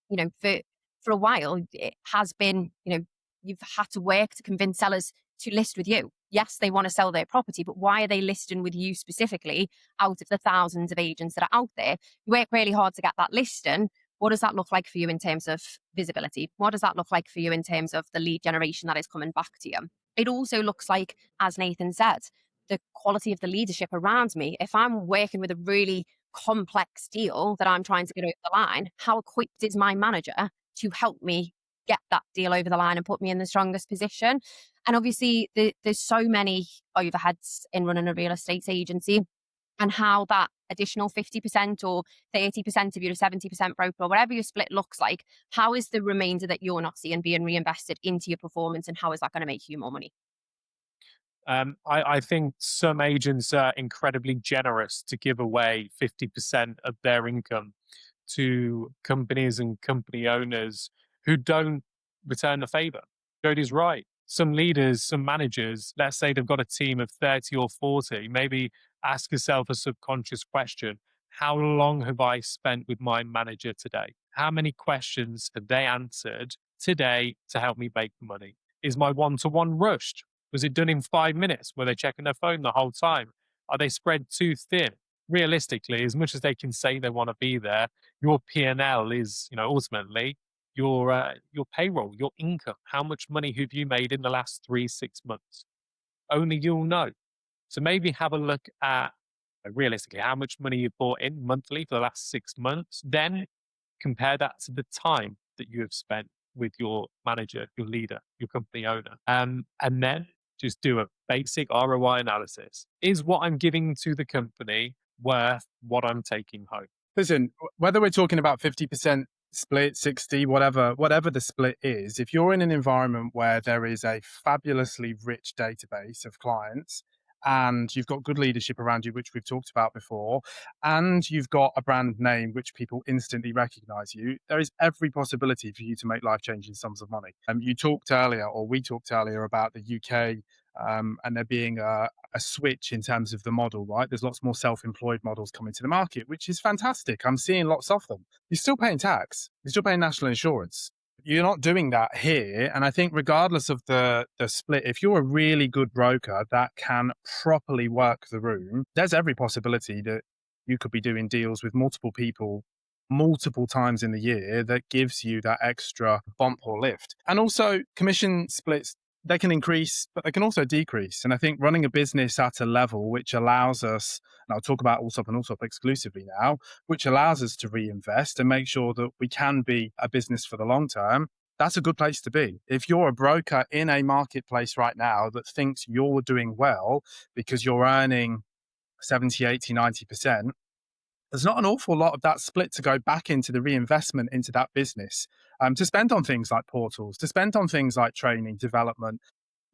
for a while, it has been, you've had to work to convince sellers to list with you. Yes, they want to sell their property, but why are they listing with you specifically out of the thousands of agents that are out there? You work really hard to get that listing. What does that look like for you in terms of visibility? What does that look like for you in terms of the lead generation that is coming back to you? It also looks like, as Nathan said, the quality of the leadership around me. If I'm working with a really complex deal that I'm trying to get over the line, how equipped is my manager to help me get that deal over the line and put me in the strongest position. And obviously, there's so many overheads in running a real estate agency, and how that additional 50% or 30% of your 70% broker, or whatever your split looks like, how is the remainder that you're not seeing being reinvested into your performance, and how is that going to make you more money? I think some agents are incredibly generous to give away 50% of their income to companies and company owners who don't return the favor. Jodi's right. Some leaders, some managers, let's say they've got a team of 30 or 40, maybe ask yourself a subconscious question. How long have I spent with my manager today? How many questions have they answered today to help me make money? Is my one-to-one rushed? Was it done in 5 minutes? Were they checking their phone the whole time? Are they spread too thin? Realistically, as much as they can say they want to be there, your P&L is, ultimately your payroll, your income. How much money have you made in the last 3-6 months? Only you'll know. So maybe have a look at realistically how much money you've brought in monthly for the last 6 months. Then compare that to the time that you have spent with your manager, your leader, your company owner, and then just do a basic ROI analysis. Is what I'm giving to the company worth what I'm taking home? Listen, whether we're talking about 50% split, 60, whatever the split is, if you're in an environment where there is a fabulously rich database of clients and you've got good leadership around you, which we've talked about before, and you've got a brand name which people instantly recognize you, there is every possibility for you to make life-changing sums of money. We talked earlier about the UK and there being a switch in terms of the model, right? There's lots more self-employed models coming to the market, which is fantastic. I'm seeing lots of them. You're still paying tax. You're still paying national insurance. You're not doing that here. And I think regardless of the split, if you're a really good broker that can properly work the room, there's every possibility that you could be doing deals with multiple people multiple times in the year that gives you that extra bump or lift. And also commission splits, they can increase, but they can also decrease. And I think running a business at a level which allows us, and I'll talk about Allsop and Allsop exclusively now, which allows us to reinvest and make sure that we can be a business for the long term, that's a good place to be. If you're a broker in a marketplace right now that thinks you're doing well because you're earning 70, 80, 90%, there's not an awful lot of that split to go back into the reinvestment into that business, to spend on things like portals, to spend on things like training, development,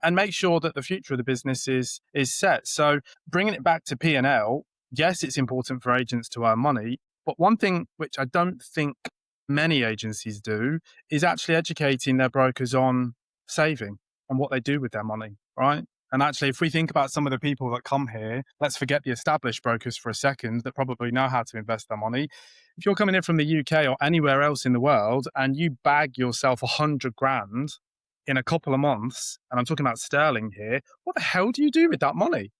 and make sure that the future of the business is set. So bringing it back to P&L, yes, it's important for agents to earn money, but one thing which I don't think many agencies do is actually educating their brokers on saving and what they do with their money, right? And actually, if we think about some of the people that come here, let's forget the established brokers for a second that probably know how to invest their money. If you're coming in from the UK or anywhere else in the world and you bag yourself 100 grand in a couple of months, and I'm talking about sterling here, what the hell do you do with that money?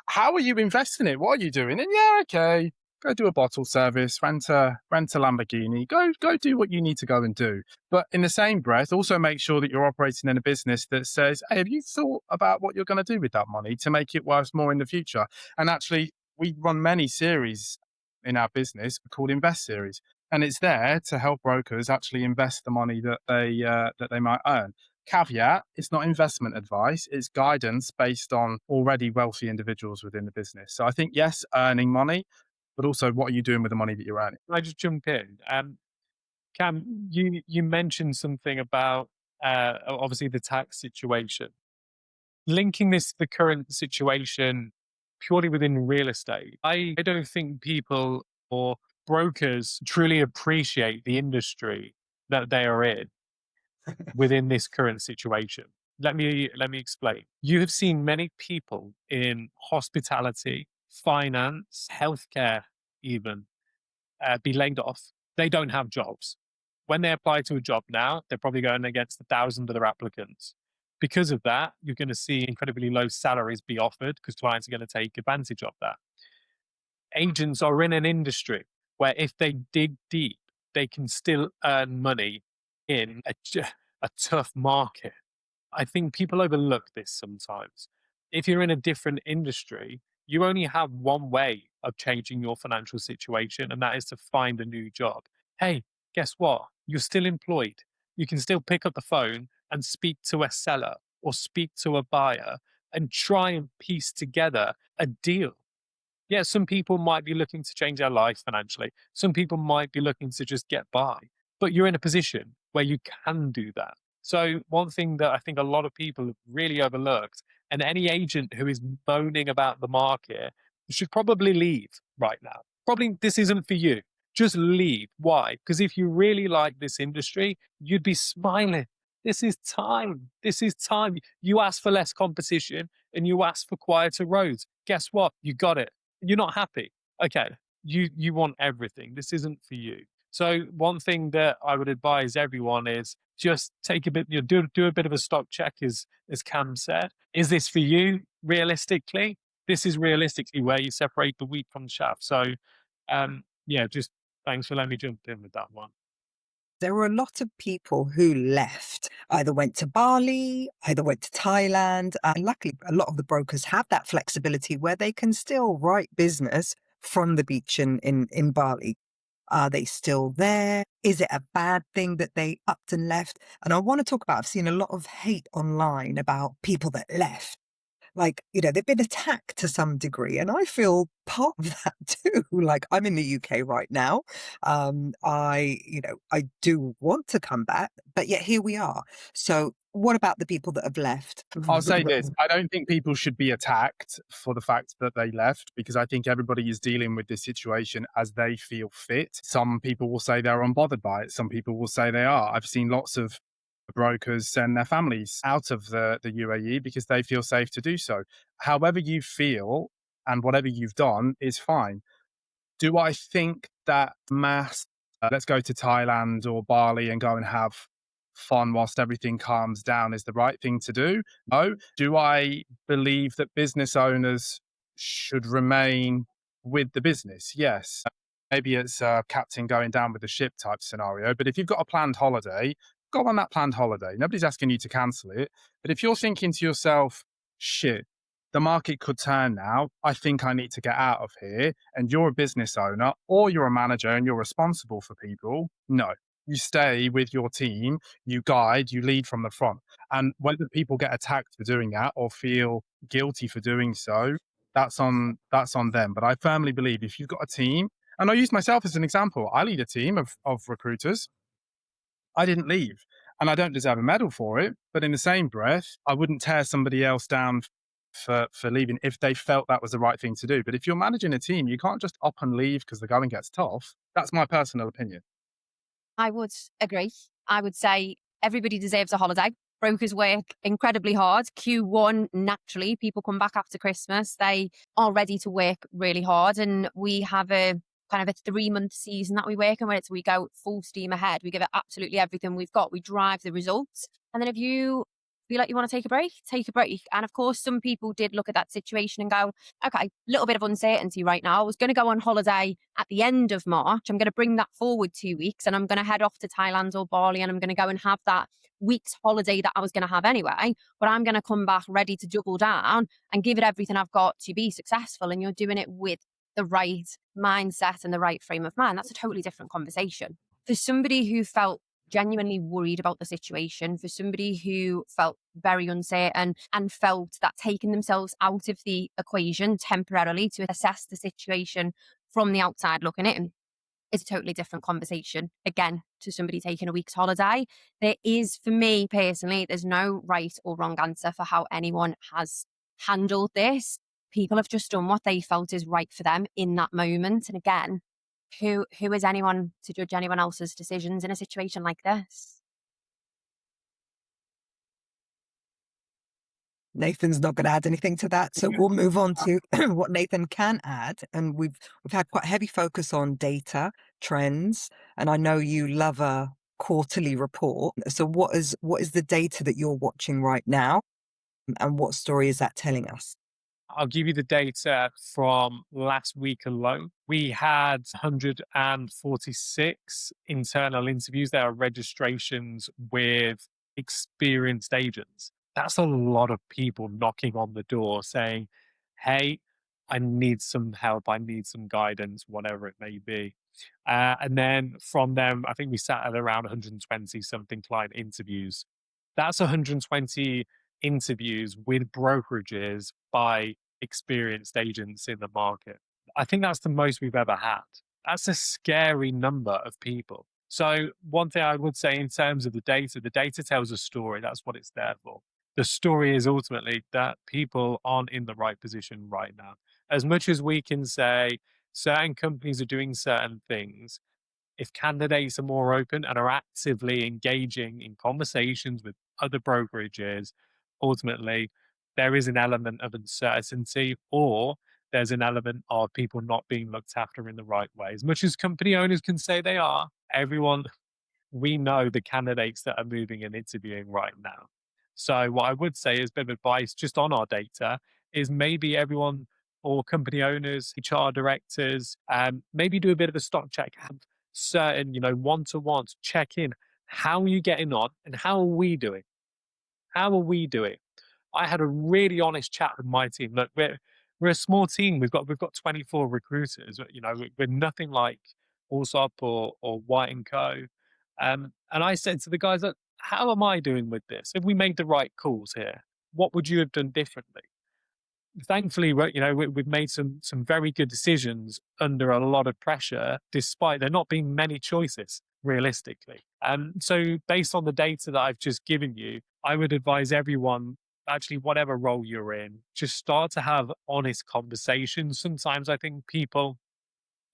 How are you investing it? What are you doing? And yeah, okay, go do a bottle service, rent a Lamborghini, go do what you need to go and do. But in the same breath, also make sure that you're operating in a business that says, hey, have you thought about what you're going to do with that money to make it worth more in the future? And actually, we run many series in our business called Invest Series. And it's there to help brokers actually invest the money that they might earn. Caveat, it's not investment advice, it's guidance based on already wealthy individuals within the business. So I think, yes, earning money, but also what are you doing with the money that you're earning? Can I just jump in? Cam, you mentioned something about obviously the tax situation. Linking this to the current situation purely within real estate, I don't think people or brokers truly appreciate the industry that they are in within this current situation. Let me explain. You have seen many people in hospitality, finance, healthcare, even be laid off. They don't have jobs. When they apply to a job now, they're probably going against 1,000 other applicants. Because of that, you're going to see incredibly low salaries be offered because clients are going to take advantage of that. Agents are in an industry where if they dig deep, they can still earn money in a tough market. I think people overlook this sometimes. If you're in a different industry, you only have one way of changing your financial situation, and that is to find a new job. Hey, guess what? You're still employed. you can still pick up the phone and speak to a seller or speak to a buyer and try and piece together a deal. Yeah, some people might be looking to change their life financially. Some people might be looking to just get by, but you're in a position where you can do that. So, one thing that I think a lot of people have really overlooked, and any agent who is moaning about the market should probably leave right now. Probably this isn't for you. Just leave. Why? Because if you really like this industry, you'd be smiling. This is time. This is time. You ask for less competition and you ask for quieter roads. Guess what? You got it. You're not happy. Okay, you want everything. This isn't for you. So one thing that I would advise everyone is just take a bit, do a bit of a stock check, as Cam said. Is this for you? Realistically, this is realistically where you separate the wheat from the chaff. So, yeah, just thanks for letting me jump in with that one. There were a lot of people who left, either went to Bali, either went to Thailand. And luckily, a lot of the brokers have that flexibility where they can still write business from the beach in Bali. Are they still there? Is it a bad thing that they upped and left? And I want to talk about, I've seen a lot of hate online about people that left. Like, they've been attacked to some degree, and I feel part of that too. Like, I'm in the UK right now. I do want to come back, but yet here we are. So what about the people that have left? I'll say this. I don't think people should be attacked for the fact that they left, because I think everybody is dealing with this situation as they feel fit. Some people will say they're unbothered by it. Some people will say they are. I've seen lots of brokers send their families out of the UAE because they feel safe to do so. However you feel and whatever you've done is fine. Do I think that let's go to Thailand or Bali and go and have fun whilst everything calms down is the right thing to do? No. Do I believe that business owners should remain with the business? Yes. Maybe it's a captain going down with the ship type scenario, but if you've got a planned holiday, go on that planned holiday. Nobody's asking you to cancel it. But if you're thinking to yourself, shit, the market could turn now, I think I need to get out of here, and you're a business owner or you're a manager and you're responsible for people, no. You stay with your team, you guide, you lead from the front. And whether people get attacked for doing that or feel guilty for doing so, that's on them. But I firmly believe if you've got a team, and I use myself as an example, I lead a team of recruiters. I didn't leave, and I don't deserve a medal for it. But in the same breath, I wouldn't tear somebody else down for leaving if they felt that was the right thing to do. But if you're managing a team, you can't just up and leave because the going gets tough. That's my personal opinion. I would agree. I would say everybody deserves a holiday. Brokers work incredibly hard. Q1, naturally, people come back after Christmas. They are ready to work really hard. And we have a kind of a 3-month season that we work in, where we go full steam ahead. We give it absolutely everything we've got. We drive the results. And then if you feel like you want to take a break, take a break. And of course, some people did look at that situation and go, okay, a little bit of uncertainty right now. I was going to go on holiday at the end of March. I'm going to bring that forward 2 weeks, and I'm going to head off to Thailand or Bali, and I'm going to go and have that week's holiday that I was going to have anyway. But I'm going to come back ready to double down and give it everything I've got to be successful. And you're doing it with the right mindset and the right frame of mind. That's a totally different conversation. For somebody who felt genuinely worried about the situation, for somebody who felt very uncertain and felt that taking themselves out of the equation temporarily to assess the situation from the outside looking in, is a totally different conversation. Again, to somebody taking a week's holiday, there is, for me personally, there's no right or wrong answer for how anyone has handled this. People have just done what they felt is right for them in that moment. And again, who is anyone to judge anyone else's decisions in a situation like this? Nathan's not going to add anything to that, so we'll move on to what Nathan can add. And we've had quite a heavy focus on data, trends, and I know you love a quarterly report. So what is the data that you're watching right now, and what story is that telling us? I'll give you the data from last week alone. We had 146 internal interviews. There are registrations with experienced agents. That's a lot of people knocking on the door saying, hey, I need some help, I need some guidance, whatever it may be. And then from them, I think we sat at around 120 something client interviews. That's 120 interviews with brokerages by experienced agents in the market. I think that's the most we've ever had. That's a scary number of people. So, one thing I would say in terms of the data tells a story. That's what it's there for. The story is ultimately that people aren't in the right position right now. As much as we can say certain companies are doing certain things, if candidates are more open and are actively engaging in conversations with other brokerages, ultimately there is an element of uncertainty, or there's an element of people not being looked after in the right way. As much as company owners can say they are, everyone, we know the candidates that are moving and interviewing right now. So what I would say is a bit of advice just on our data is maybe everyone or company owners, HR directors, maybe do a bit of a stock check, have certain, one-to-ones, check in. How are you getting on and how are we doing? How are we doing? I had a really honest chat with my team. Look, we're a small team. We've got 24 recruiters. We're nothing like Allsop or White and Co. And I said to the guys, look, how am I doing with this? Have we made the right calls here? What would you have done differently? Thankfully, we've made some very good decisions under a lot of pressure, despite there not being many choices realistically. So based on the data that I've just given you, I would advise everyone, actually, whatever role you're in, just start to have honest conversations. Sometimes I think people,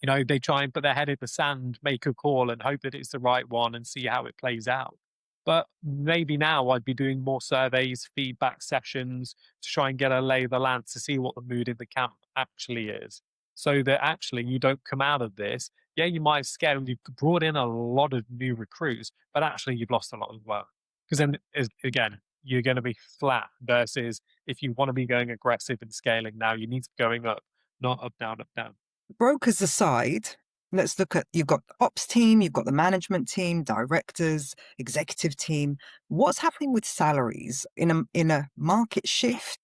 they try and put their head in the sand, make a call and hope that it's the right one and see how it plays out. But maybe now I'd be doing more surveys, feedback sessions to try and get a lay of the land to see what the mood in the camp actually is. So that actually you don't come out of this. Yeah, you might have scaled, you've brought in a lot of new recruits, but actually you've lost a lot as well. Because then, again, you're going to be flat versus if you want to be going aggressive and scaling now, you need to be going up, not up, down, up, down. Brokers aside, let's look at, you've got the ops team, you've got the management team, directors, executive team. What's happening with salaries in a market shift?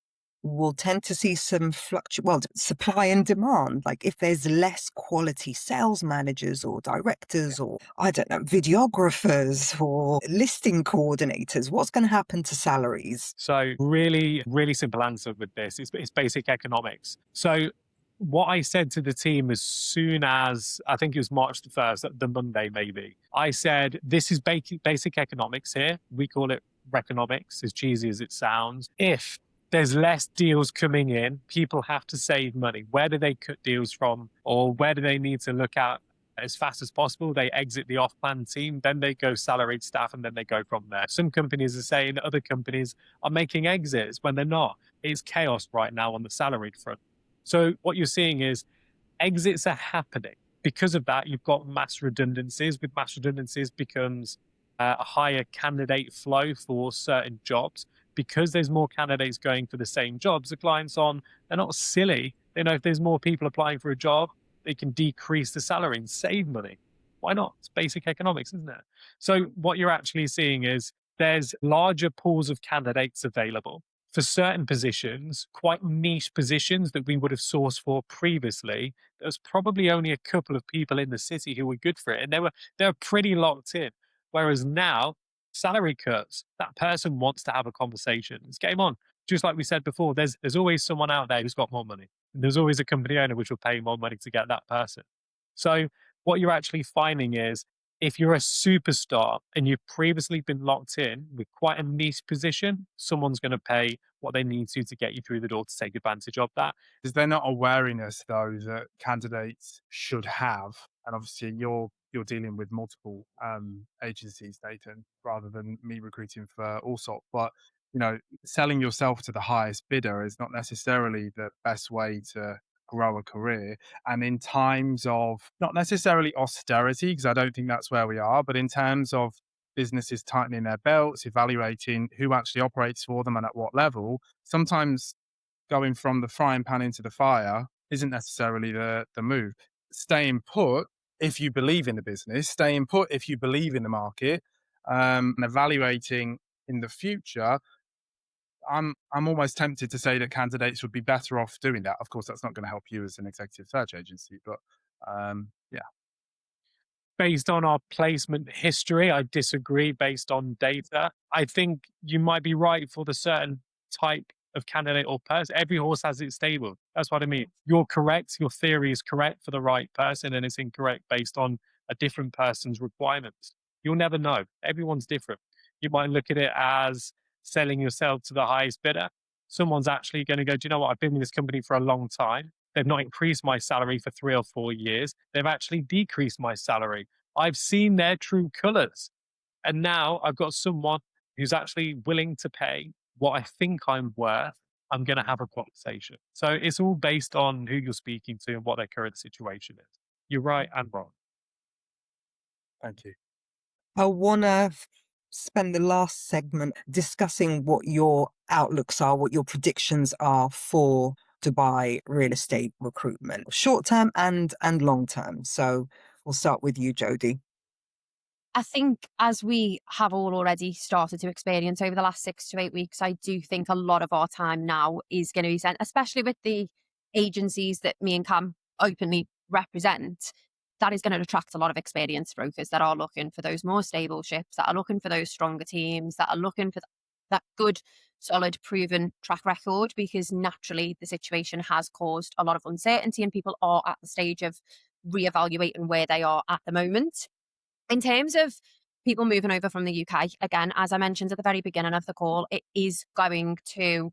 We'll tend to see some supply and demand. Like if there's less quality sales managers or directors or, I don't know, videographers or listing coordinators, what's going to happen to salaries? So really, really simple answer with this. It's basic economics. So what I said to the team as soon as, I think it was March the 1st, the Monday maybe, I said, this is basic economics here. We call it Reconomics, as cheesy as it sounds. If there's less deals coming in, people have to save money. Where do they cut deals from? Or where do they need to look at as fast as possible? They exit the off-plan team, then they go salaried staff, and then they go from there. Some companies are saying other companies are making exits when they're not. It's chaos right now on the salaried front. So what you're seeing is exits are happening. Because of that, you've got mass redundancies. With mass redundancies becomes a higher candidate flow for certain jobs. Because there's more candidates going for the same jobs, the clients they're not silly. They know if there's more people applying for a job, they can decrease the salary and save money. Why not? It's basic economics, isn't it? So what you're actually seeing is there's larger pools of candidates available for certain positions, quite niche positions that we would have sourced for previously. There's probably only a couple of people in the city who were good for it, and they were pretty locked in. Whereas now, salary cuts, that person wants to have a conversation. It's game on. Just like we said before, there's always someone out there who's got more money. And there's always a company owner which will pay more money to get that person. So what you're actually finding is if you're a superstar and you've previously been locked in with quite a niche position, someone's going to pay what they need to get you through the door to take advantage of that. Is there not awareness, though, that candidates should have? And obviously, you're dealing with multiple agencies, Nathan, rather than me recruiting for Allsop. But selling yourself to the highest bidder is not necessarily the best way to grow a career. And in times of not necessarily austerity, because I don't think that's where we are, but in terms of businesses tightening their belts, evaluating who actually operates for them and at what level, sometimes going from the frying pan into the fire isn't necessarily the move. Staying put if you believe in the business, staying put if you believe in the market, and evaluating in the future I'm almost tempted to say that candidates would be better off doing that. Of course, that's not going to help you as an executive search agency, but yeah. Based on our placement history, I disagree based on data. I think you might be right for the certain type of candidate or person. Every horse has its stable. That's what I mean. You're correct. Your theory is correct for the right person, and it's incorrect based on a different person's requirements. You'll never know. Everyone's different. You might look at it as selling yourself to the highest bidder. Someone's actually going to go, do you know what? I've been with this company for a long time. They've not increased my salary for 3 or 4 years. They've actually decreased my salary. I've seen their true colors. And now I've got someone who's actually willing to pay what I think I'm worth. I'm going to have a conversation. So it's all based on who you're speaking to and what their current situation is. You're right and wrong. Thank you. I want to spend the last segment discussing what your outlooks are, what your predictions are for Dubai real estate recruitment, short term and long term. So we'll start with you, Jodi. I think as we have all already started to experience over the last 6 to 8 weeks, I do think a lot of our time now is going to be spent, especially with the agencies that me and Cam openly represent. That is going to attract a lot of experienced brokers that are looking for those more stable ships, that are looking for those stronger teams, that are looking for that good, solid, proven track record, because naturally the situation has caused a lot of uncertainty and people are at the stage of reevaluating where they are at the moment. In terms of people moving over from the UK, again, as I mentioned at the very beginning of the call, it is going to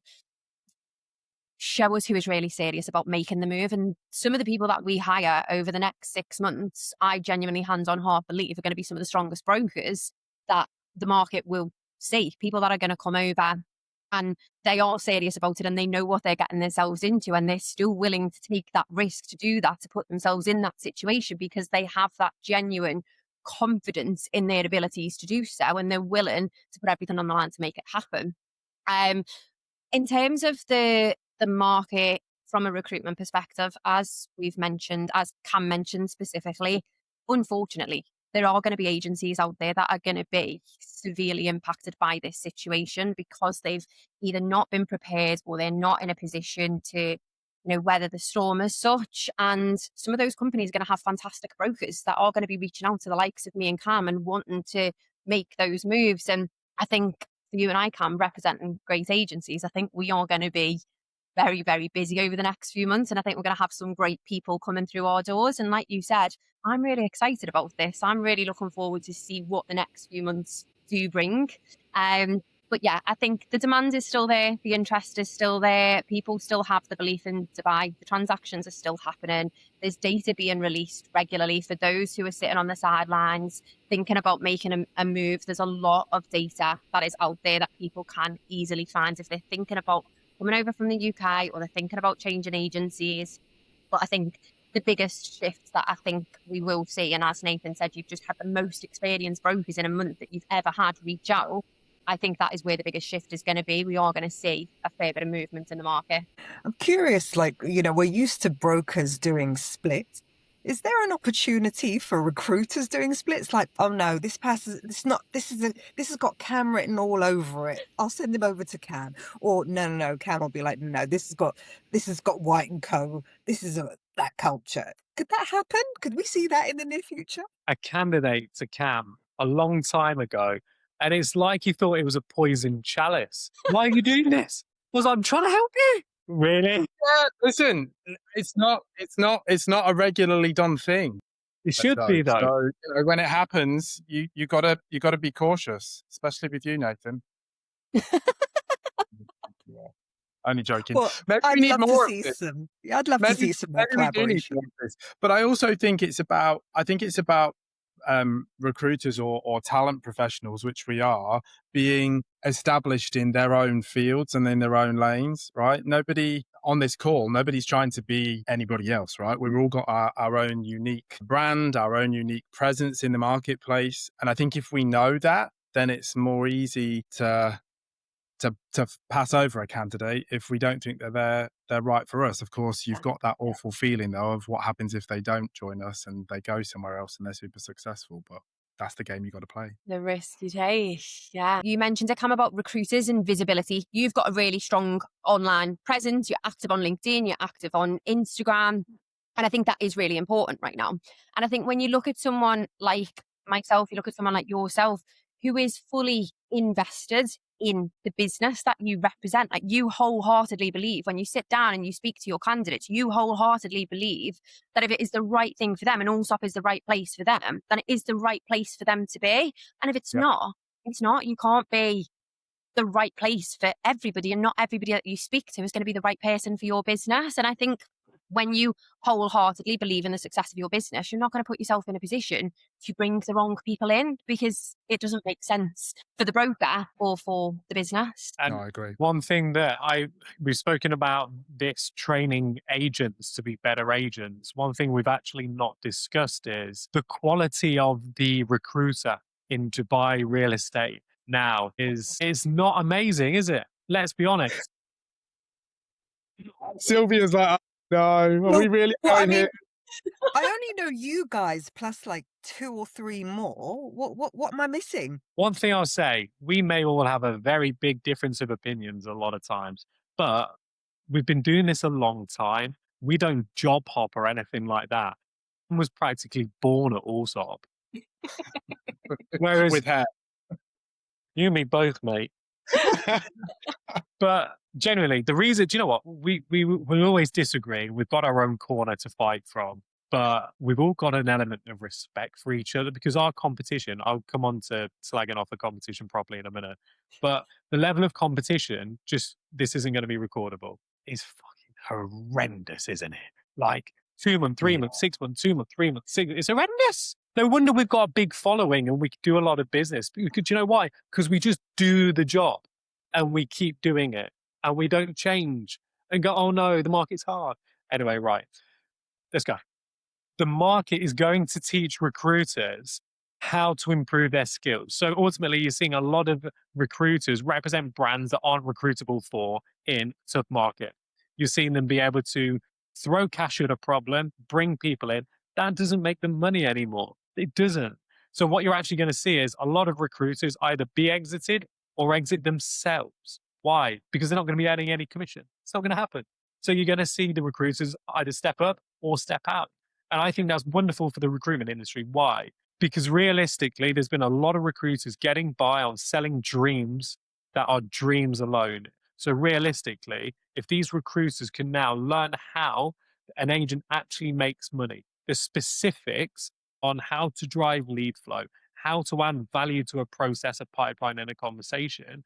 show us who is really serious about making the move. And some of the people that we hire over the next 6 months, I genuinely hands on heart believe are going to be some of the strongest brokers that the market will see. People that are going to come over and they are serious about it and they know what they're getting themselves into and they're still willing to take that risk to do that, to put themselves in that situation because they have that genuine confidence in their abilities to do so and they're willing to put everything on the line to make it happen. In terms of the market from a recruitment perspective, as we've mentioned, as Cam mentioned specifically, unfortunately, there are going to be agencies out there that are going to be severely impacted by this situation because they've either not been prepared or they're not in a position to weather the storm as such. And some of those companies are going to have fantastic brokers that are going to be reaching out to the likes of me and Cam and wanting to make those moves. And I think for you and I, Cam, representing great agencies, I think we are going to be very, very busy over the next few months. And I think we're going to have some great people coming through our doors. And like you said, I'm really excited about this. I'm really looking forward to see what the next few months do bring. But yeah, I think the demand is still there. The interest is still there. People still have the belief in Dubai. The transactions are still happening. There's data being released regularly for those who are sitting on the sidelines thinking about making a move. There's a lot of data that is out there that people can easily find if they're thinking about coming over from the UK or they're thinking about changing agencies. But I think the biggest shift that I think we will see, and as Nathan said, you've just had the most experienced brokers in a month that you've ever had reach out. I think that is where the biggest shift is going to be. We are going to see a fair bit of movement in the market. I'm curious, we're used to brokers doing splits. Is there an opportunity for recruiters doing splits? Like, oh no, this has got Cam written all over it. I'll send them over to Cam. Or no, Cam will be like, no, this has got White and Co. This is that culture. Could that happen? Could we see that in the near future? A candidate to Cam a long time ago, and it's like he thought it was a poison chalice. Why are you doing this? I'm trying to help you. Really? Yeah, listen, it's not a regularly done thing. It should be though. So when it happens, you gotta be cautious, especially with you, Nathan. Only joking. Well, Maybe I'd we need love more to of see this. some. I'd love to see some more Maybe we do need collaboration. more of this. But I also think it's about recruiters or talent professionals, which we are, being established in their own fields and in their own lanes, right? Nobody on this call, nobody's trying to be anybody else, right? We've all got our own unique brand, our own unique presence in the marketplace. And I think if we know that, then it's more easy to pass over a candidate if we don't think they're right for us. Of course, you've got that awful feeling though of what happens if they don't join us and they go somewhere else and they're super successful. But that's the game you got to play. The risk you take. Yeah. You mentioned, Cam, about recruiters and visibility. You've got a really strong online presence. You're active on LinkedIn, you're active on Instagram. And I think that is really important right now. And I think when you look at someone like myself, you look at someone like yourself, who is fully invested in the business that you represent, like you wholeheartedly believe when you sit down and you speak to your candidates, you wholeheartedly believe that if it is the right thing for them and Allsop is the right place for them, then it is the right place for them to be. And if it's not, it's not. You can't be the right place for everybody, and not everybody that you speak to is going to be the right person for your business. And I think when you wholeheartedly believe in the success of your business, you're not going to put yourself in a position to bring the wrong people in, because it doesn't make sense for the broker or for the business. And No, I agree. one thing that we've spoken about, this training agents to be better agents. One thing we've actually not discussed is the quality of the recruiter in Dubai real estate now is not amazing, is it? Let's be honest. Sylvia's like, no, are we really going here? I only know you guys plus like 2 or 3 more. What am I missing? One thing I'll say, we may all have a very big difference of opinions a lot of times, but we've been doing this a long time. We don't job hop or anything like that. I was practically born at Allsop. Whereas With hair. you and me both, mate. But generally, the reason, do you know what? We always disagree. We've got our own corner to fight from, but we've all got an element of respect for each other, because our competition, I'll come on to slagging off the competition properly in a minute, but the level of competition, just, this isn't going to be recordable, is fucking horrendous, isn't it? Like 2 month, 3 month, 6 month, 2 month, 3 month, 6 month. It's horrendous. No wonder we've got a big following and we do a lot of business. Because, do you know why? Because we just do the job and we keep doing it and we don't change and go, oh no, the market's hard. Anyway, right. Let's go. The market is going to teach recruiters how to improve their skills. So ultimately, you're seeing a lot of recruiters represent brands that aren't recruitable for in tough market. You're seeing them be able to throw cash at a problem, bring people in. That doesn't make them money anymore. It doesn't. So what you're actually going to see is a lot of recruiters either be exited or exit themselves. Why? Because they're not going to be earning any commission. It's not going to happen. So you're going to see the recruiters either step up or step out. And I think that's wonderful for the recruitment industry. Why? Because realistically, there's been a lot of recruiters getting by on selling dreams that are dreams alone. So realistically, if these recruiters can now learn how an agent actually makes money, the specifics on how to drive lead flow, how to add value to a process, a pipeline, and a conversation,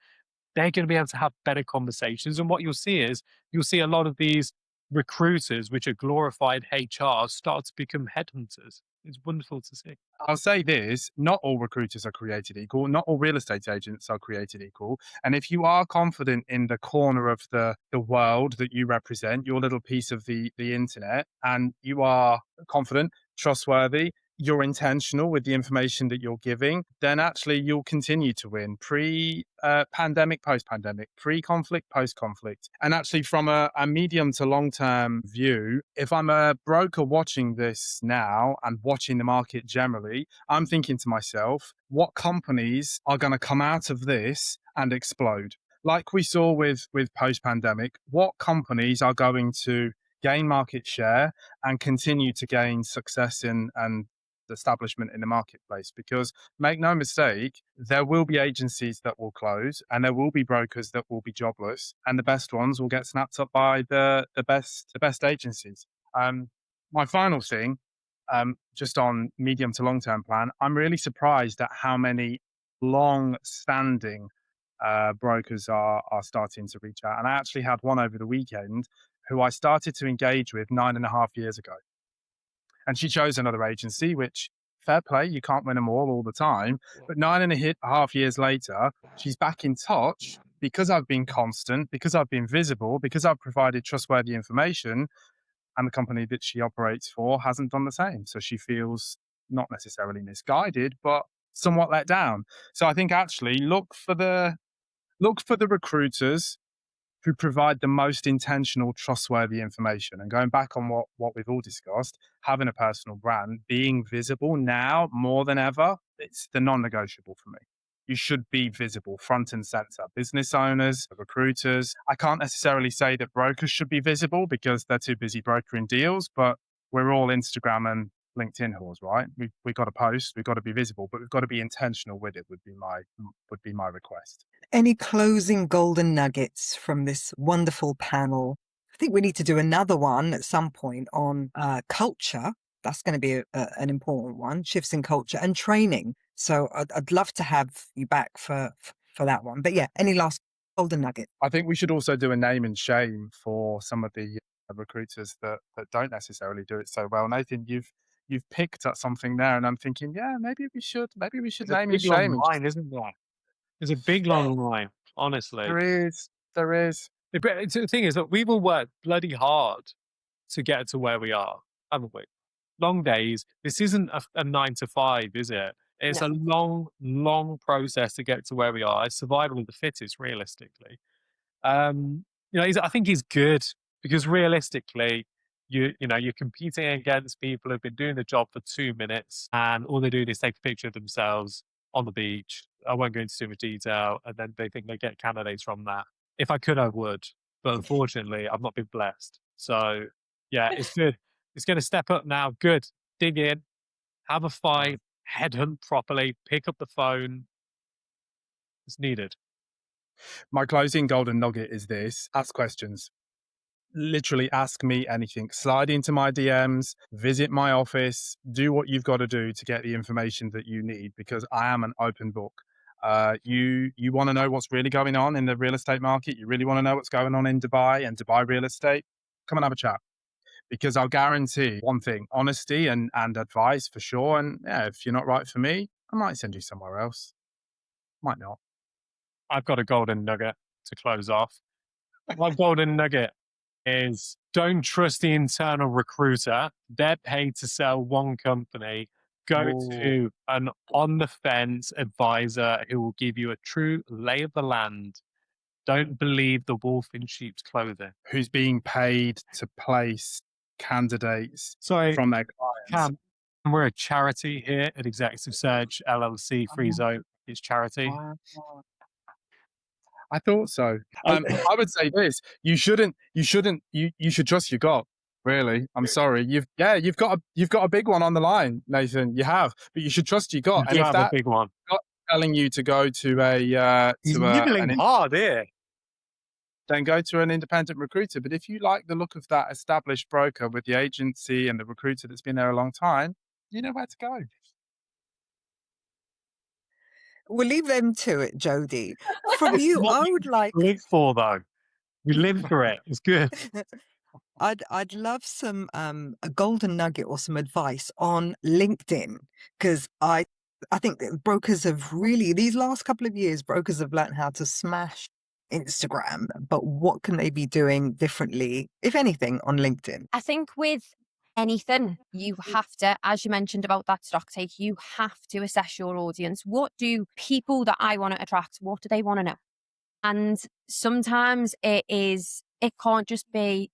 they're going to be able to have better conversations. And what you'll see is, you'll see a lot of these recruiters, which are glorified HR, start to become headhunters. It's wonderful to see. I'll say this, not all recruiters are created equal. Not all real estate agents are created equal. And if you are confident in the corner of the world that you represent, your little piece of the internet, and you are confident, trustworthy, you're intentional with the information that you're giving, then actually you'll continue to win pre-pandemic, post-pandemic, pre-conflict, post-conflict. And actually from a medium to long-term view, if I'm a broker watching this now and watching the market generally, I'm thinking to myself, what companies are going to come out of this and explode? Like we saw with post-pandemic, what companies are going to gain market share and continue to gain success and establishment in the marketplace? Because make no mistake, there will be agencies that will close and there will be brokers that will be jobless, and the best ones will get snapped up by the best agencies. My final thing, just on medium to long term plan, I'm really surprised at how many long standing brokers are starting to reach out. And I actually had one over the weekend who I started to engage with 9.5 years ago. And she chose another agency, which, fair play, you can't win them all the time. But 9.5 years later, she's back in touch because I've been constant, because I've been visible, because I've provided trustworthy information, and the company that she operates for hasn't done the same. So she feels not necessarily misguided, but somewhat let down. So I think actually look for the recruiters who provide the most intentional, trustworthy information. And going back on what we've all discussed, having a personal brand, being visible now more than ever, it's the non-negotiable for me. You should be visible front and center. Business owners, recruiters. I can't necessarily say that brokers should be visible because they're too busy brokering deals, but we're all Instagram and LinkedIn whores, right? We've got to post, we've got to be visible, but we've got to be intentional with it would be my request. Any closing golden nuggets from this wonderful panel? I think we need to do another one at some point on culture. That's going to be an important one, shifts in culture and training. So I'd love to have you back for that one. But yeah, any last golden nugget? I think we should also do a name and shame for some of the recruiters that don't necessarily do it so well. Nathan, you've picked at something there, and I'm thinking, yeah, maybe we should There's name a and big long shame. line, isn't there? There's a big long line, honestly. There is. The thing is that we've all worked bloody hard to get to where we are, haven't we? Long days. This isn't a 9 to 5, is it? It's No. a long, long process to get to where we are. It's survival of the fittest, realistically. I think he's good because realistically, you're competing against people who've been doing the job for 2 minutes and all they're doing is take a picture of themselves on the beach. I won't go into too much detail, and then they think they get candidates from that. If I could, I would, but unfortunately, I've not been blessed. So yeah, it's good. It's going to step up now. Good. Dig in, have a fight, headhunt properly, pick up the phone. It's needed. My closing golden nugget is this: ask questions. Literally ask me anything. Slide into my DMs, visit my office, do what you've got to do to get the information that you need, because I am an open book. You want to know what's really going on in the real estate market? You really want to know what's going on in Dubai and Dubai real estate? Come and have a chat. Because I'll guarantee one thing: honesty and advice for sure. And yeah, if you're not right for me, I might send you somewhere else. Might not. I've got a golden nugget to close off. My golden nugget is don't trust the internal recruiter. They're paid to sell one company. Go to an on-the-fence advisor who will give you a true lay of the land. Don't believe the wolf in sheep's clothing. Who's being paid to place candidates Sorry, from their clients. Cam, we're a charity here at Executive Search LLC Free Zone. It's charity. I thought so. I would say this: you should trust your gut. Really, I'm sorry. You've got a big one on the line, Nathan. You have, but you should trust your gut. You have a big one. Telling you to go to a He's nibbling hard here. Then go to an independent recruiter. But if you like the look of that established broker with the agency and the recruiter that's been there a long time, you know where to go. We'll leave them to it, Jodi. From you, I would like... live for, though. We live for it. It's good. I'd love some a golden nugget or some advice on LinkedIn, because I think that brokers have really, these last couple of years, brokers have learned how to smash Instagram, but what can they be doing differently, if anything, on LinkedIn? I think with anything, you have to, as you mentioned about that stock take, you have to assess your audience. What do people that I want to attract, what do they want to know? And sometimes it can't just be,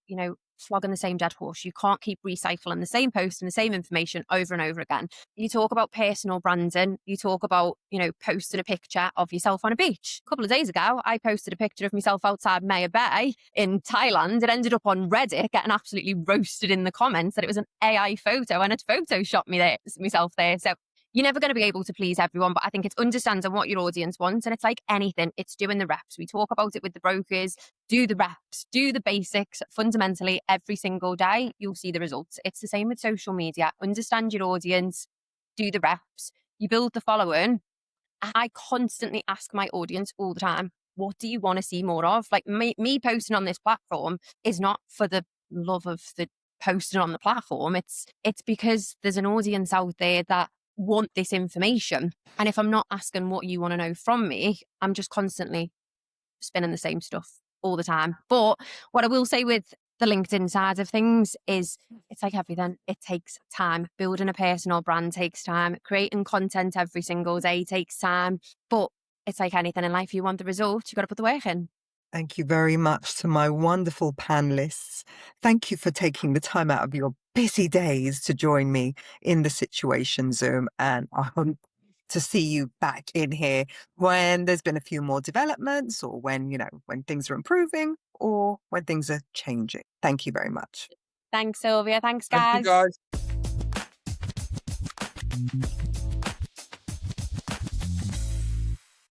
flogging the same dead horse. You can't keep recycling the same post and the same information over and over again. You talk about personal branding. You talk about, posting a picture of yourself on a beach. A couple of days ago, I posted a picture of myself outside Maya Bay in Thailand. It ended up on Reddit getting absolutely roasted in the comments that it was an AI photo and it photoshopped myself there. So you're never going to be able to please everyone, but I think it's understanding what your audience wants. And it's like anything, it's doing the reps. We talk about it with the brokers, do the reps, do the basics. Fundamentally, every single day, you'll see the results. It's the same with social media. Understand your audience, do the reps, you build the following. I constantly ask my audience all the time, what do you want to see more of? Like me posting on this platform is not for the love of the posting on the platform. It's because there's an audience out there that want this information. And if I'm not asking what you want to know from me, I'm just constantly spinning the same stuff all the time. But what I will say with the LinkedIn side of things is it's like everything. It takes time. Building a personal brand takes time. Creating content every single day takes time. But it's like anything in life. You want the result, you got to put the work in. Thank you very much to my wonderful panelists. Thank you for taking the time out of your busy days to join me in the Situation Zoom. And I hope to see you back in here when there's been a few more developments, or when, when things are improving, or when things are changing. Thank you very much. Thanks, Sylvia. Thanks, Thank you, guys. guys.